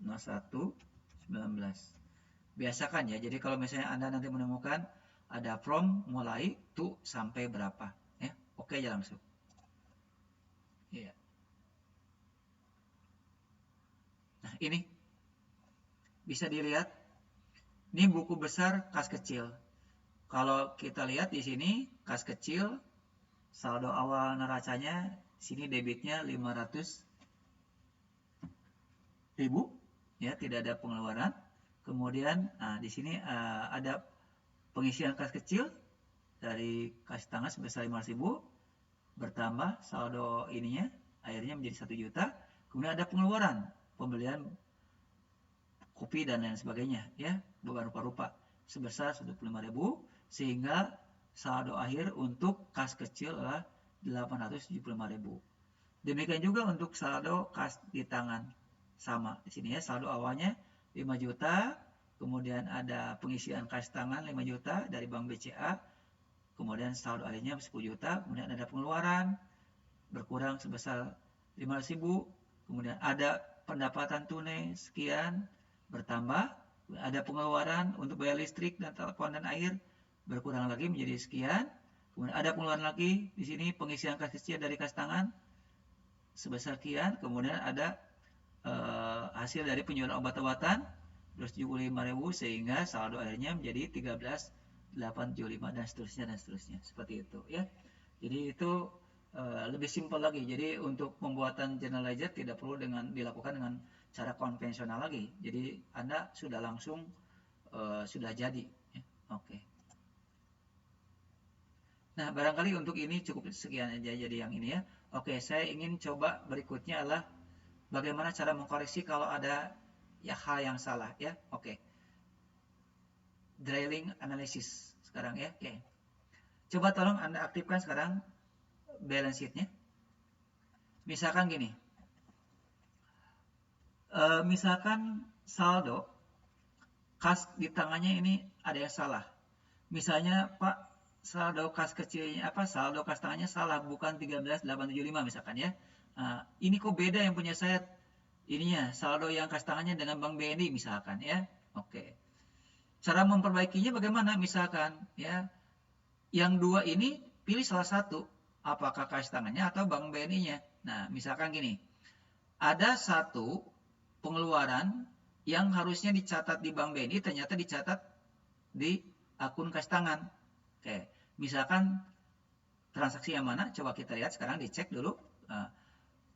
01 19. Biasakan ya. Jadi kalau misalnya Anda nanti menemukan ada prompt mulai to sampai berapa ya. Oke aja langsung. Iya. Nah, ini bisa dilihat. Ini buku besar, kas kecil. Kalau kita lihat di sini kas kecil, saldo awal neracanya sini debitnya 500.000 ya, tidak ada pengeluaran. Kemudian di sini ada pengisian kas kecil dari kas tangan sebesar 500.000, bertambah saldo ininya akhirnya menjadi 1 juta. Kemudian ada pengeluaran, pembelian kopi dan lain sebagainya ya, beberapa rupa sebesar 125.000, sehingga saldo akhir untuk kas kecil adalah 875.000. Demikian juga untuk saldo kas di tangan, sama di sini ya, saldo awalnya 5 juta, kemudian ada pengisian kas tangan 5 juta dari bank BCA, kemudian saldo akhirnya 10 juta, kemudian ada pengeluaran berkurang sebesar 500.000, kemudian ada pendapatan tunai sekian bertambah, ada pengeluaran untuk bayar listrik dan telepon dan air berkurang lagi menjadi sekian, kemudian ada pengeluaran lagi di sini pengisian kas kecil dari kas tangan sebesar sekian, kemudian ada hasil dari penjualan obat-obatan 275.000, sehingga saldo akhirnya menjadi 13.875 dan seterusnya seperti itu ya. Jadi itu lebih simpel lagi. Jadi untuk pembuatan general ledger tidak perlu dilakukan dengan cara konvensional lagi. Jadi Anda sudah langsung sudah jadi ya. Oke. Nah, barangkali untuk ini cukup sekian aja jadi yang ini ya. Oke, saya ingin coba berikutnya adalah bagaimana cara mengkoreksi kalau ada ya hal yang salah ya. Oke. Trailing analysis sekarang ya. Oke. Coba tolong Anda aktifkan sekarang balance sheet-nya. Misalkan gini. Misalkan saldo kas di tangannya ini ada yang salah. Misalnya Pak, saldo kas kecilnya saldo kas tangannya salah, bukan 13.875 misalkan ya. Ini kok beda yang punya saya ininya, saldo yang kas tangannya dengan Bank BNI misalkan ya. Oke. Cara memperbaikinya bagaimana? Misalkan ya, yang dua ini pilih salah satu, apakah kas tangannya atau Bank BNI-nya. Nah, misalkan gini, ada satu pengeluaran yang harusnya dicatat di Bank BNI ternyata dicatat di akun kas tangan. Oke, misalkan transaksi yang mana? Coba kita lihat sekarang, dicek dulu.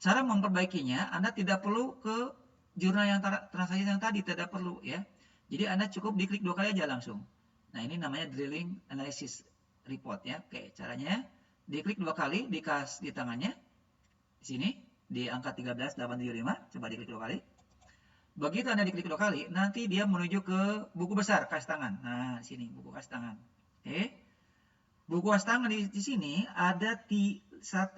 Cara memperbaikinya, Anda tidak perlu ke jurnal yang transaksi yang tadi, tidak perlu ya. Jadi Anda cukup diklik 2 kali aja langsung. Nah, ini namanya drilling analysis report ya. Oke, caranya diklik 2 kali di kas di tangannya. Di sini di angka 13.875, coba diklik 2 kali. Begitu Anda diklik 2 kali, nanti dia menuju ke buku besar kas tangan. Nah, di sini buku kas tangan. Oke. Buku kas tangan di sini ada 1,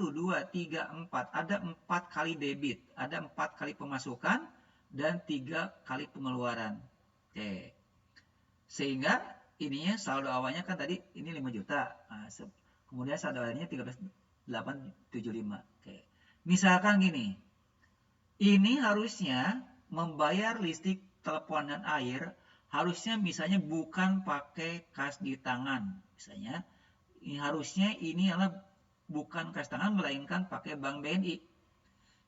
2, 3, 4. Ada 4 kali debit, ada 4 kali pemasukan, dan 3 kali pengeluaran. Oke. Sehingga ininya saldo awalnya kan tadi ini 5 juta. Nah, kemudian saldo akhirnya 13.875. Oke. Misalkan gini. Ini harusnya membayar listrik, telepon, dan air harusnya misalnya bukan pakai kas di tangan. Misalnya harusnya ini adalah bukan kas tangan melainkan pakai Bank BNI.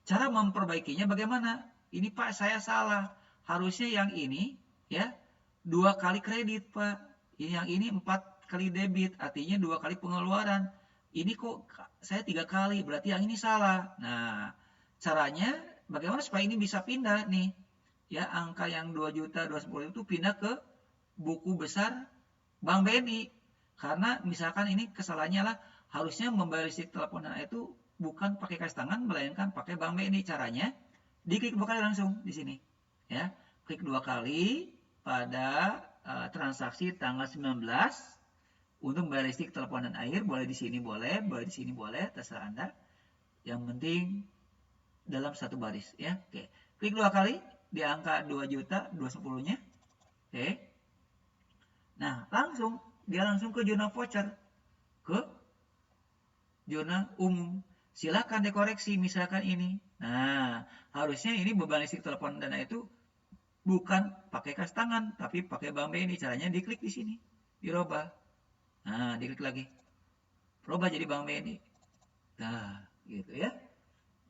Cara memperbaikinya bagaimana? Ini Pak, saya salah. Harusnya yang ini ya 2 kali kredit Pak. Yang ini 4 kali debit, artinya 2 kali pengeluaran. Ini kok saya 3 kali, berarti yang ini salah. Nah, caranya bagaimana supaya ini bisa pindah nih? Ya, angka yang 2.210.000 itu pindah ke buku besar Bank BNI. Karena misalkan ini kesalahannya lah harusnya membayar listrik, telepon, dan itu bukan pakai kas tangan melainkan pakai Bank BNI. Caranya diklik 2 kali langsung di sini. Ya, klik 2 kali pada transaksi tanggal 19 untuk membayar listrik, telepon, dan air. Boleh di sini boleh di sini boleh, terserah Anda. Yang penting dalam satu baris ya. Oke. Klik 2 kali di angka 2.210.000-nya. Oke. Nah, dia langsung ke jurnal voucher, ke jurnal umum. Silakan dikoreksi misalkan ini. Nah, harusnya ini beban listrik, telepon, dana itu bukan pakai kas tangan, tapi pakai Bank BNI. Caranya diklik di sini, dirubah. Nah, diklik lagi. Rubah jadi Bank BNI. Nah, gitu ya.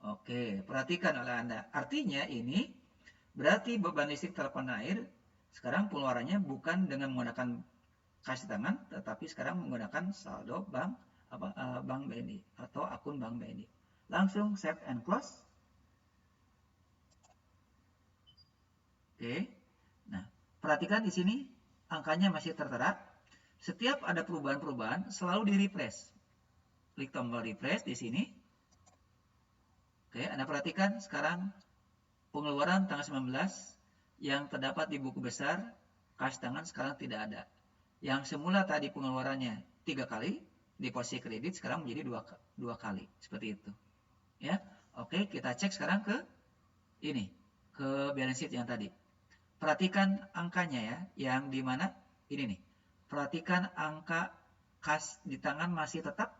Oke, perhatikan oleh Anda. Artinya ini berarti beban listrik, telepon, air sekarang pengeluarannya bukan dengan menggunakan kas tangan, tetapi sekarang menggunakan saldo bank Bank BNI atau akun Bank BNI. Langsung save and close. Oke. Nah, perhatikan di sini angkanya masih tertera. Setiap ada perubahan-perubahan selalu di-refresh. Klik tombol refresh di sini. Oke, Anda perhatikan sekarang pengeluaran tanggal 19 yang terdapat di buku besar kas tangan sekarang tidak ada. Yang semula tadi pengeluarannya 3 kali di posisi kredit sekarang menjadi 2 kali. Seperti itu. Ya. Oke, kita cek sekarang ke ini, ke balance sheet yang tadi. Perhatikan angkanya ya, yang di mana ini nih. Perhatikan angka kas di tangan masih tetap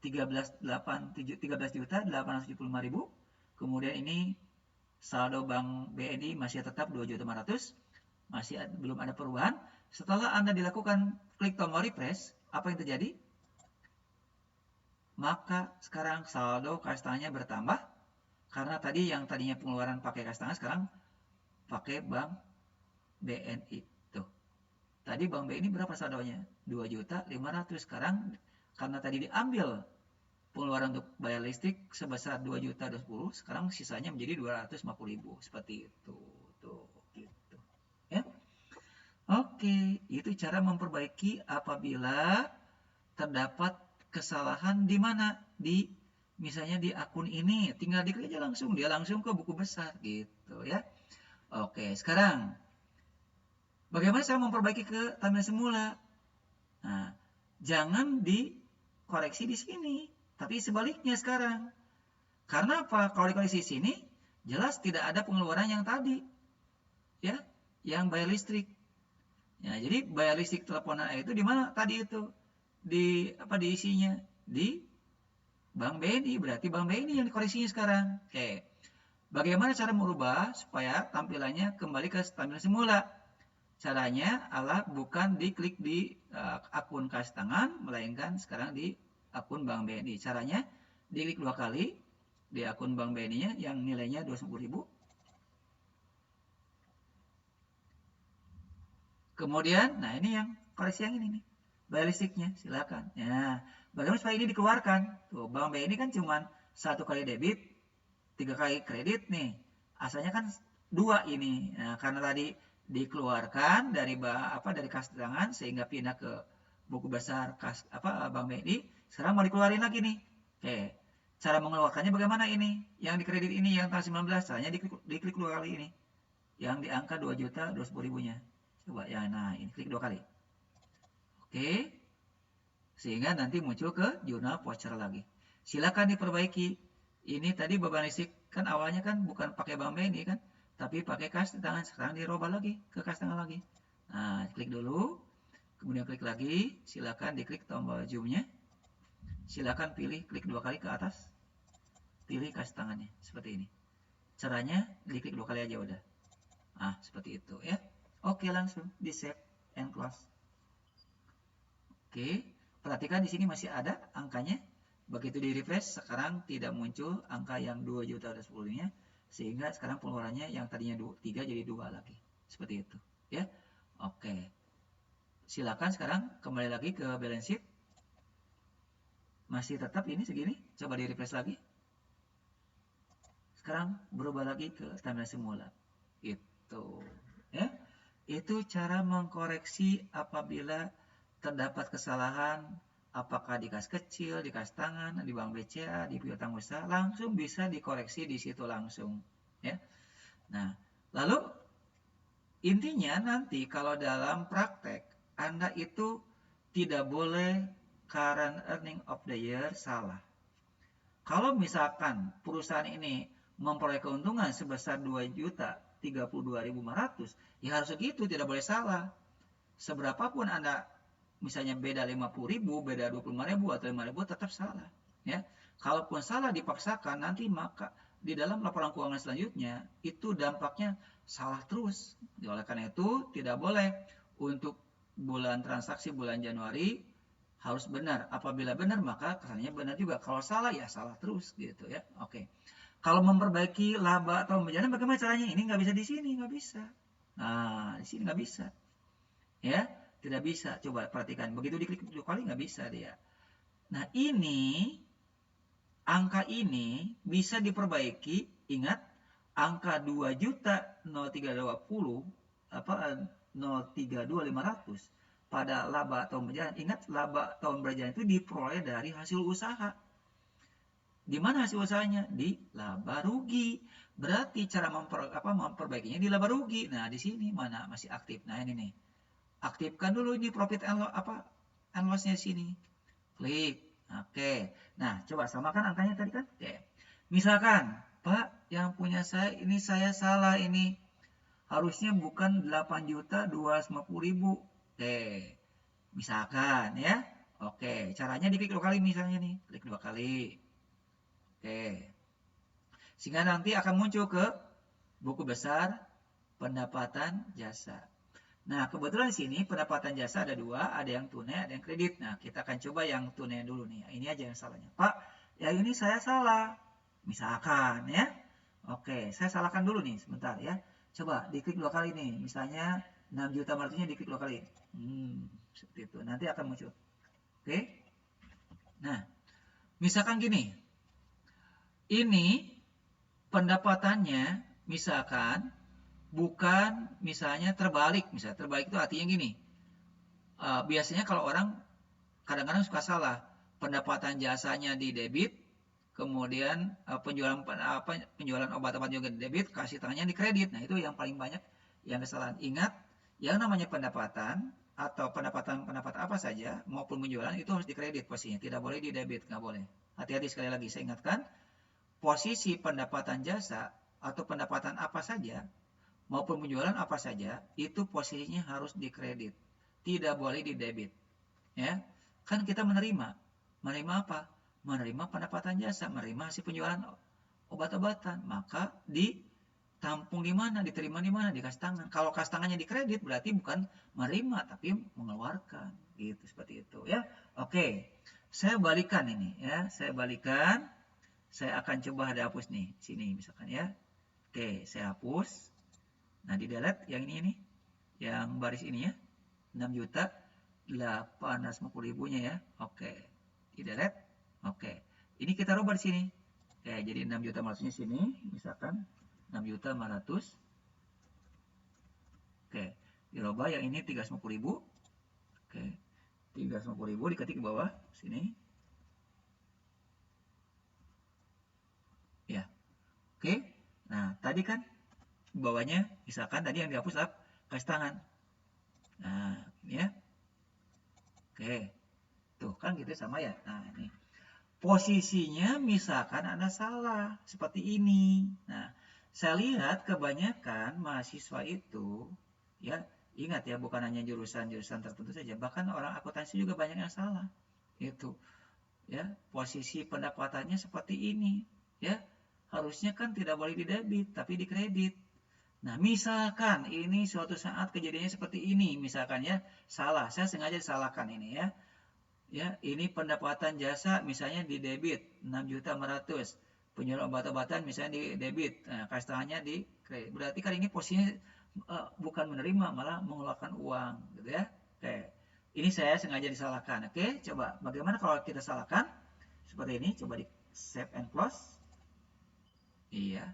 13.875.000. Kemudian ini saldo Bank BNI masih tetap 2.500.000. Masih belum ada perubahan. Setelah Anda dilakukan klik tombol refresh, apa yang terjadi? Maka sekarang saldo kas tangannya bertambah. Karena tadi yang tadinya pengeluaran pakai kas tangan sekarang pakai Bank BNI. Tuh. Tadi Bank BNI berapa saldonya? 2.500.000. Sekarang karena tadi diambil pengeluaran untuk bayar listrik sebesar 2.210.000, sekarang sisanya menjadi 250.000. Seperti itu. Tuh, gitu. Ya. Oke, itu cara memperbaiki apabila terdapat kesalahan di mana? Di misalnya di akun ini, tinggal diklik aja langsung, dia langsung ke buku besar gitu ya. Oke, sekarang bagaimana cara memperbaiki ke tampilan semula? Nah, jangan dikoreksi di sini, tapi sebaliknya sekarang. Karena apa? Kalau dikoreksi di sini, jelas tidak ada pengeluaran yang tadi. Ya, yang bayar listrik. Ya, jadi bayar listrik teleponan air itu di mana tadi itu? Diisinya? Di Bank BNI, berarti Bank BNI yang dikoreksinya sekarang. Oke. Bagaimana cara merubah supaya tampilannya kembali ke tampilan semula? Caranya adalah bukan diklik di akun kas tangan, melainkan sekarang di akun Bank BNI. Caranya diklik 2 kali di akun Bank BNI-nya yang nilainya 250.000. Kemudian, nah ini yang koreksi yang ini nih. Bayar listriknya, silakan. Ya, bagaimana supaya ini dikeluarkan? Tuh, Bank BNI kan cuma 1 kali debit, 3 kali kredit nih. Asalnya kan 2 ini. Nah, karena tadi dikeluarkan dari kas tangan sehingga pindah ke buku besar Bank BNI, sekarang mau dikeluarin lagi nih. Oke. Cara mengeluarkannya bagaimana ini? Yang dikredit ini yang tanggal 19, caranya diklik 2 kali ini. Yang di angka 2.210.000-nya. Coba ya, nah ini klik 2 kali. Oke. Sehingga nanti muncul ke jurnal voucher lagi. Silakan diperbaiki. Ini tadi beban listrik kan awalnya kan bukan pakai Bank BNI kan, tapi pakai kas tangan. Sekarang dirubah lagi ke kas tangan lagi. Nah, klik dulu, kemudian klik lagi, silakan diklik tombol zoom-nya. Silakan pilih klik 2 kali ke atas. Pilih kas tangannya seperti ini. Caranya diklik 2 kali aja udah. Nah, seperti itu ya. Oke, langsung di save and close. Oke, perhatikan di sini masih ada angkanya. Begitu di refresh, sekarang tidak muncul angka yang 2.210.000-nya, sehingga sekarang pengeluarannya yang tadinya 3 jadi 2 lagi. Seperti itu, ya. Oke. Silakan sekarang kembali lagi ke balance sheet. Masih tetap ini segini, coba di refresh lagi. Sekarang berubah lagi ke timeline semula. Itu, ya. Itu cara mengkoreksi apabila terdapat kesalahan, apakah di kas kecil, di kas tangan, di bank BCA, di piutang usaha, langsung bisa dikoreksi di situ langsung, ya. Nah, lalu intinya nanti kalau dalam praktek Anda itu tidak boleh current earning of the year salah. Kalau misalkan perusahaan ini memperoleh keuntungan sebesar 2.032.500, ya harus segitu, tidak boleh salah. Seberapapun Anda misalnya beda 50.000, beda 25.000 atau 5.000 tetap salah, ya. Kalaupun salah dipaksakan nanti maka di dalam laporan keuangan selanjutnya itu dampaknya salah terus. Oleh karena itu tidak boleh untuk transaksi bulan Januari harus benar. Apabila benar maka kesannya benar juga. Kalau salah ya salah terus gitu ya. Oke. Kalau memperbaiki laba atau pembiayaan bagaimana caranya? Ini nggak bisa di sini, nggak bisa. Nah, di sini nggak bisa. Ya, tidak bisa. Coba perhatikan. Begitu diklik 2 kali nggak bisa dia. Nah, angka ini bisa diperbaiki. Ingat, angka 2.032.500 pada laba tahun berjalan. Ingat, laba tahun berjalan itu diperoleh dari hasil usaha. Di mana hasil usahanya? Di laba rugi. Berarti cara memperbaikinya di laba rugi. Nah, di sini mana masih aktif. Nah, ini nih. Aktifkan dulu ini profit and loss-nya sini. Klik. Oke. Nah, coba samakan angkanya tadi kan? Oke. Misalkan, Pak, yang punya saya ini saya salah ini. Harusnya bukan 8.250.000. Oke. Misalkan ya. Oke, caranya diklik 2 kali misalnya nih. Klik 2 kali. Oke. Sehingga nanti akan muncul ke buku besar pendapatan jasa. Nah, kebetulan di sini pendapatan jasa ada 2, ada yang tunai, ada yang kredit. Nah, kita akan coba yang tunai dulu nih. Ini aja yang salahnya. Pak, ya ini saya salah. Misalkan ya. Oke, saya salahkan dulu nih sebentar ya. Coba diklik 2 kali nih. Misalnya 6 juta marginnya diklik 2 kali. Seperti itu. Nanti akan muncul. Oke. Nah, misalkan gini. Ini pendapatannya misalkan bukan misalnya terbalik. Misalnya terbalik itu artinya gini. Biasanya kalau orang kadang-kadang suka salah. Pendapatan jasanya di debit, kemudian penjualan obat-obat juga di debit, kasih tangannya di kredit. Nah, itu yang paling banyak yang kesalahan. Ingat, yang namanya pendapatan atau pendapatan apa saja maupun penjualan itu harus di kredit posisinya. Tidak boleh di debit, nggak boleh. Hati-hati sekali lagi, saya ingatkan. Posisi pendapatan jasa atau pendapatan apa saja maupun penjualan apa saja, itu posisinya harus dikredit. Tidak boleh didebit. Ya. Kan kita menerima. Menerima apa? Menerima pendapatan jasa, menerima hasil penjualan obat-obatan. Maka ditampung di mana? Diterima di mana? Di kas tangan. Kalau kas tangannya dikredit berarti bukan menerima tapi mengeluarkan. Gitu, seperti itu ya. Oke. Saya balikan ini ya. Saya balikan. Saya akan coba hapus nih. Sini misalkan ya. Oke, saya hapus. Nah, di delete yang ini nih. Yang baris ini ya. 6.850.000-nya ya. Oke. Di delete. Oke. Ini kita rubah di sini. Oke, jadi 6 juta maksudnya sini. Misalkan 6.500.000. Oke. Dirubah yang ini 350.000. Oke. 350.000 diketik ke bawah. Sini. Ya. Oke. Nah, tadi kan bawahnya misalkan tadi yang dihapus adalah kas tangan. Nah, ini ya. Oke. Tuh, kan gitu sama ya. Nah, ini. Posisinya misalkan Anda salah, seperti ini. Nah, saya lihat kebanyakan mahasiswa itu, ya, ingat ya, bukan hanya jurusan-jurusan tertentu saja, bahkan orang akuntansi juga banyak yang salah. Itu, ya, posisi pendapatannya seperti ini, ya. Harusnya kan tidak boleh didebit, tapi dikredit. Nah, misalkan ini suatu saat kejadiannya seperti ini, misalkan ya, salah, saya sengaja disalahkan ini ya. Ya, ini pendapatan jasa misalnya di debit 6.500.000. Penjualan obat-obatan misalnya di debit. Nah, kas tangannya di kredit. Berarti kan ini posisinya bukan menerima, malah mengeluarkan uang, gitu ya. Oke. Ini saya sengaja disalahkan. Oke, coba bagaimana kalau kita salahkan? Seperti ini, coba di save and close. Iya.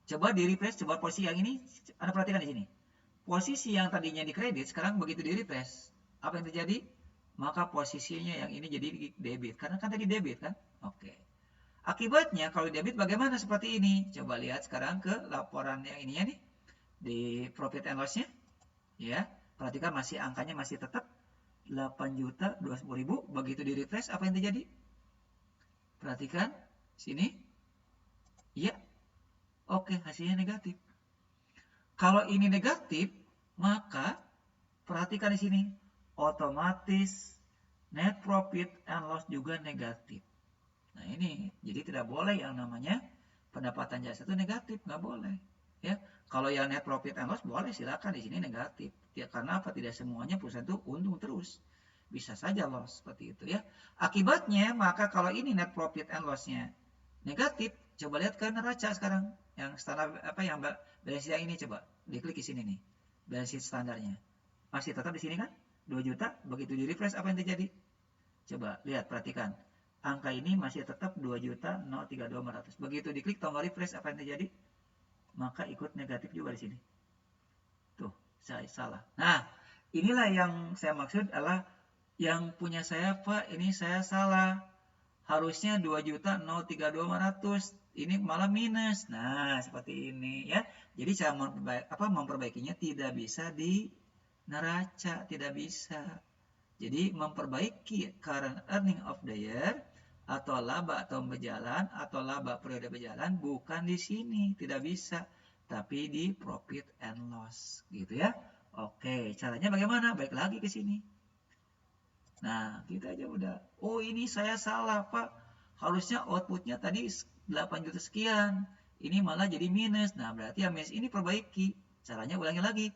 Coba di refresh, coba posisi yang ini, Anda perhatikan di sini. Posisi yang tadinya di kredit, sekarang begitu di refresh, apa yang terjadi? Maka posisinya yang ini jadi debit. Karena kan tadi debit kan? Oke. Akibatnya kalau debit bagaimana seperti ini? Coba lihat sekarang ke laporan yang ininya nih. Di profit and loss-nya. Ya, perhatikan masih angkanya masih tetap 8.210.000. Begitu di refresh apa yang terjadi? Perhatikan sini. Ya. Oke, hasilnya negatif. Kalau ini negatif, maka perhatikan di sini. Otomatis net profit and loss juga negatif. Nah, ini jadi tidak boleh yang namanya pendapatan jasa itu negatif, nggak boleh. Ya, kalau yang net profit and loss boleh, silakan di sini negatif. Ya, karena apa? Tidak semuanya perusahaan itu untung terus. Bisa saja loss seperti itu ya. Akibatnya, maka kalau ini net profit and loss-nya negatif, coba lihat ke neraca sekarang. Yang standar apa yang balance sheet yang ini coba diklik di sini nih. Balance sheet standarnya. Masih tetap di sini kan? 2 juta, begitu di refresh apa yang terjadi? Coba lihat, perhatikan. Angka ini masih tetap 2.032.500. Begitu diklik tombol refresh apa yang terjadi? Maka ikut negatif juga di sini. Tuh, saya salah. Nah, inilah yang saya maksud adalah yang punya saya, Pak, ini saya salah. Harusnya 2.032.500. Ini malah minus. Nah, seperti ini ya. Jadi cara memperbaikinya tidak bisa di neraca, tidak bisa. Jadi memperbaiki current earning of the year atau laba tahun berjalan atau laba periode berjalan bukan di sini, tidak bisa, tapi di profit and loss, gitu ya. Oke, caranya bagaimana? Baik lagi ke sini. Nah, kita aja udah. Oh, ini saya salah, Pak. Harusnya outputnya tadi 8 juta sekian. Ini malah jadi minus. Nah, berarti yang minus ini perbaiki. Caranya ulangi lagi.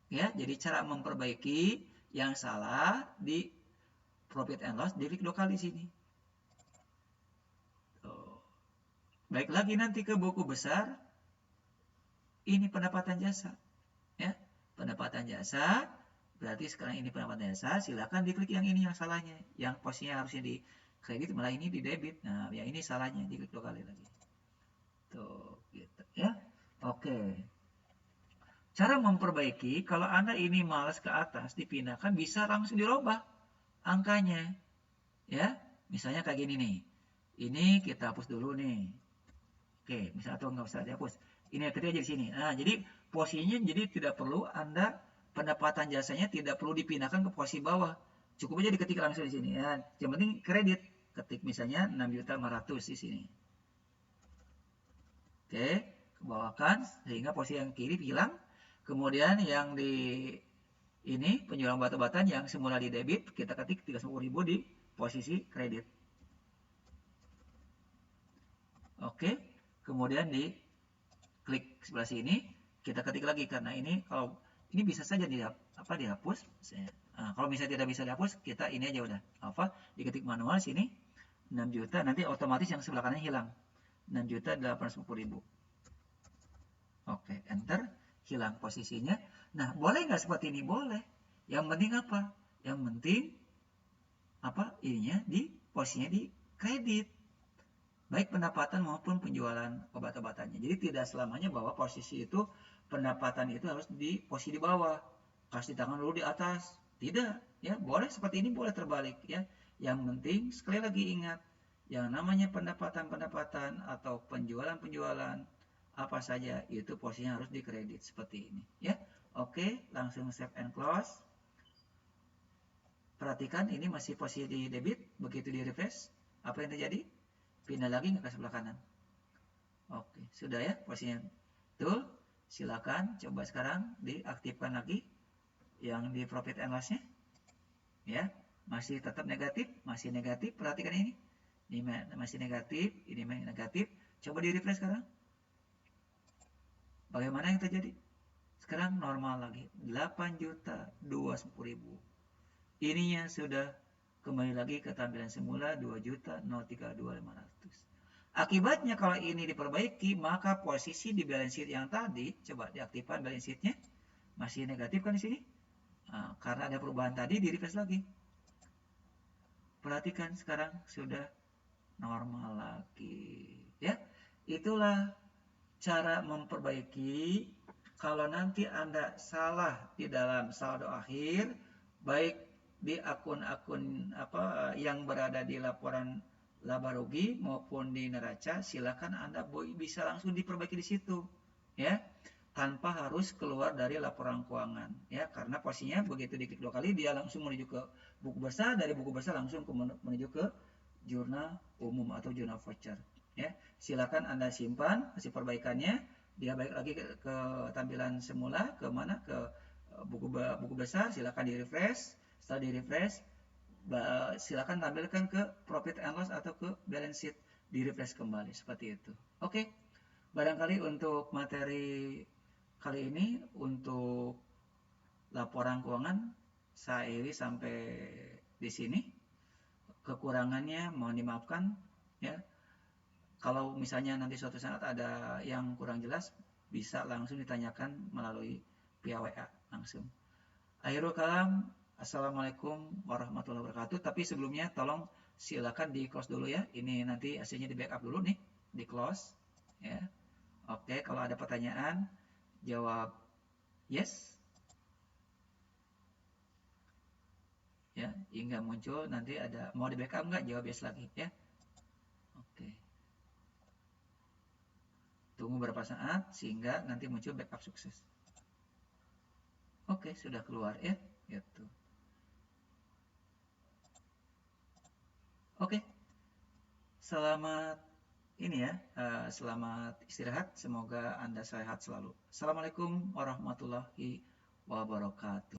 Ya, jadi cara memperbaiki yang salah di profit and loss diklik 2 kali sini. Tuh. Baik lagi nanti ke buku besar. Ini pendapatan jasa. Ya, pendapatan jasa. Berarti sekarang ini pendapatan jasa. Silakan diklik yang ini yang salahnya. Yang posisinya harusnya di kredit malah ini di debit. Nah, yang ini salahnya diklik 2 kali lagi. Tuh, gitu ya. Oke. Cara memperbaiki, kalau Anda ini malas ke atas, dipindahkan, bisa langsung dirubah angkanya. Ya, misalnya kayak gini nih. Ini kita hapus dulu nih. Oke, misalnya atau nggak usah dihapus. Ini kerja di sini. Nah, jadi posisinya jadi tidak perlu Anda pendapatan jasanya tidak perlu dipindahkan ke posisi bawah. Cukup aja diketik langsung di sini. Ya, yang penting kredit. Ketik misalnya 6.500.000 di sini. Oke. bawahkan sehingga posisi yang kiri hilang. Kemudian yang di ini penjualan batu-batan yang semula di debit, kita ketik 310.000 di posisi kredit. Oke, kemudian di klik sebelah sini, kita ketik lagi karena ini kalau ini bisa saja dihapus. Nah, kalau misalnya tidak bisa dihapus, kita ini aja udah diketik manual sini 6 juta, nanti otomatis yang sebelah kanan hilang. 6.850.000. Oke, enter, hilang posisinya. Nah, boleh nggak seperti ini? Boleh. Yang penting apa? Yang penting ininya di posisinya di kredit. Baik pendapatan maupun penjualan obat-obatannya. Jadi tidak selamanya bahwa posisi itu pendapatan itu harus di posisi di bawah. Kasih tangan dulu di atas. Tidak, ya. Boleh seperti ini, boleh terbalik, ya. Yang penting sekali lagi ingat, yang namanya pendapatan-pendapatan atau penjualan-penjualan apa saja itu posisinya harus dikredit seperti ini, ya. Oke, langsung save and close. Perhatikan ini masih posisi di debit, begitu di refresh, apa yang terjadi? Pindah lagi ke sebelah kanan. Oke, sudah ya posisinya. Tuh, silakan coba sekarang diaktifkan lagi yang di profit and loss-nya. Ya, masih tetap negatif, masih negatif. Perhatikan ini. Ini masih negatif, ini negatif. Coba di refresh sekarang. Bagaimana yang terjadi? Sekarang normal lagi. 8.210.000. Ininya sudah kembali lagi ke tampilan semula 2.032.500. Akibatnya kalau ini diperbaiki, maka posisi di balance sheet yang tadi, coba diaktifkan balance sheet-nya, masih negatif kan di sini? Nah, karena ada perubahan tadi, di refresh lagi. Perhatikan sekarang sudah normal lagi. Ya, itulah cara memperbaiki kalau nanti Anda salah di dalam saldo akhir, baik di akun-akun yang berada di laporan laba rugi maupun di neraca, silakan Anda bisa langsung diperbaiki di situ, ya, tanpa harus keluar dari laporan keuangan, ya, karena posisinya begitu diklik 2 kali dia langsung menuju ke buku besar, dari buku besar langsung menuju ke jurnal umum atau jurnal voucher, ya. Silakan Anda simpan hasil perbaikannya, dia balik lagi ke tampilan semula, ke mana, ke buku besar, silakan di refresh. Setelah di refresh, silakan tampilkan ke profit and loss atau ke balance sheet, di refresh kembali seperti itu. Oke, barangkali untuk materi kali ini untuk laporan keuangan saya akhiri sampai di sini. Kekurangannya mohon dimaafkan, ya. Kalau misalnya nanti suatu saat ada yang kurang jelas, bisa langsung ditanyakan melalui via WA langsung. Akhirul kalam, assalamualaikum warahmatullahi wabarakatuh. Tapi sebelumnya tolong silakan di close dulu ya. Ini nanti hasilnya di backup dulu nih, di close, ya. Oke, kalau ada pertanyaan jawab yes, ya. Hingga muncul nanti ada mau di backup nggak, jawab yes lagi, ya. Oke, tunggu beberapa saat sehingga nanti muncul backup sukses. Oke, sudah keluar ya, gitu. Oke, selamat ini ya, selamat istirahat. Semoga Anda sehat selalu. Assalamualaikum warahmatullahi wabarakatuh.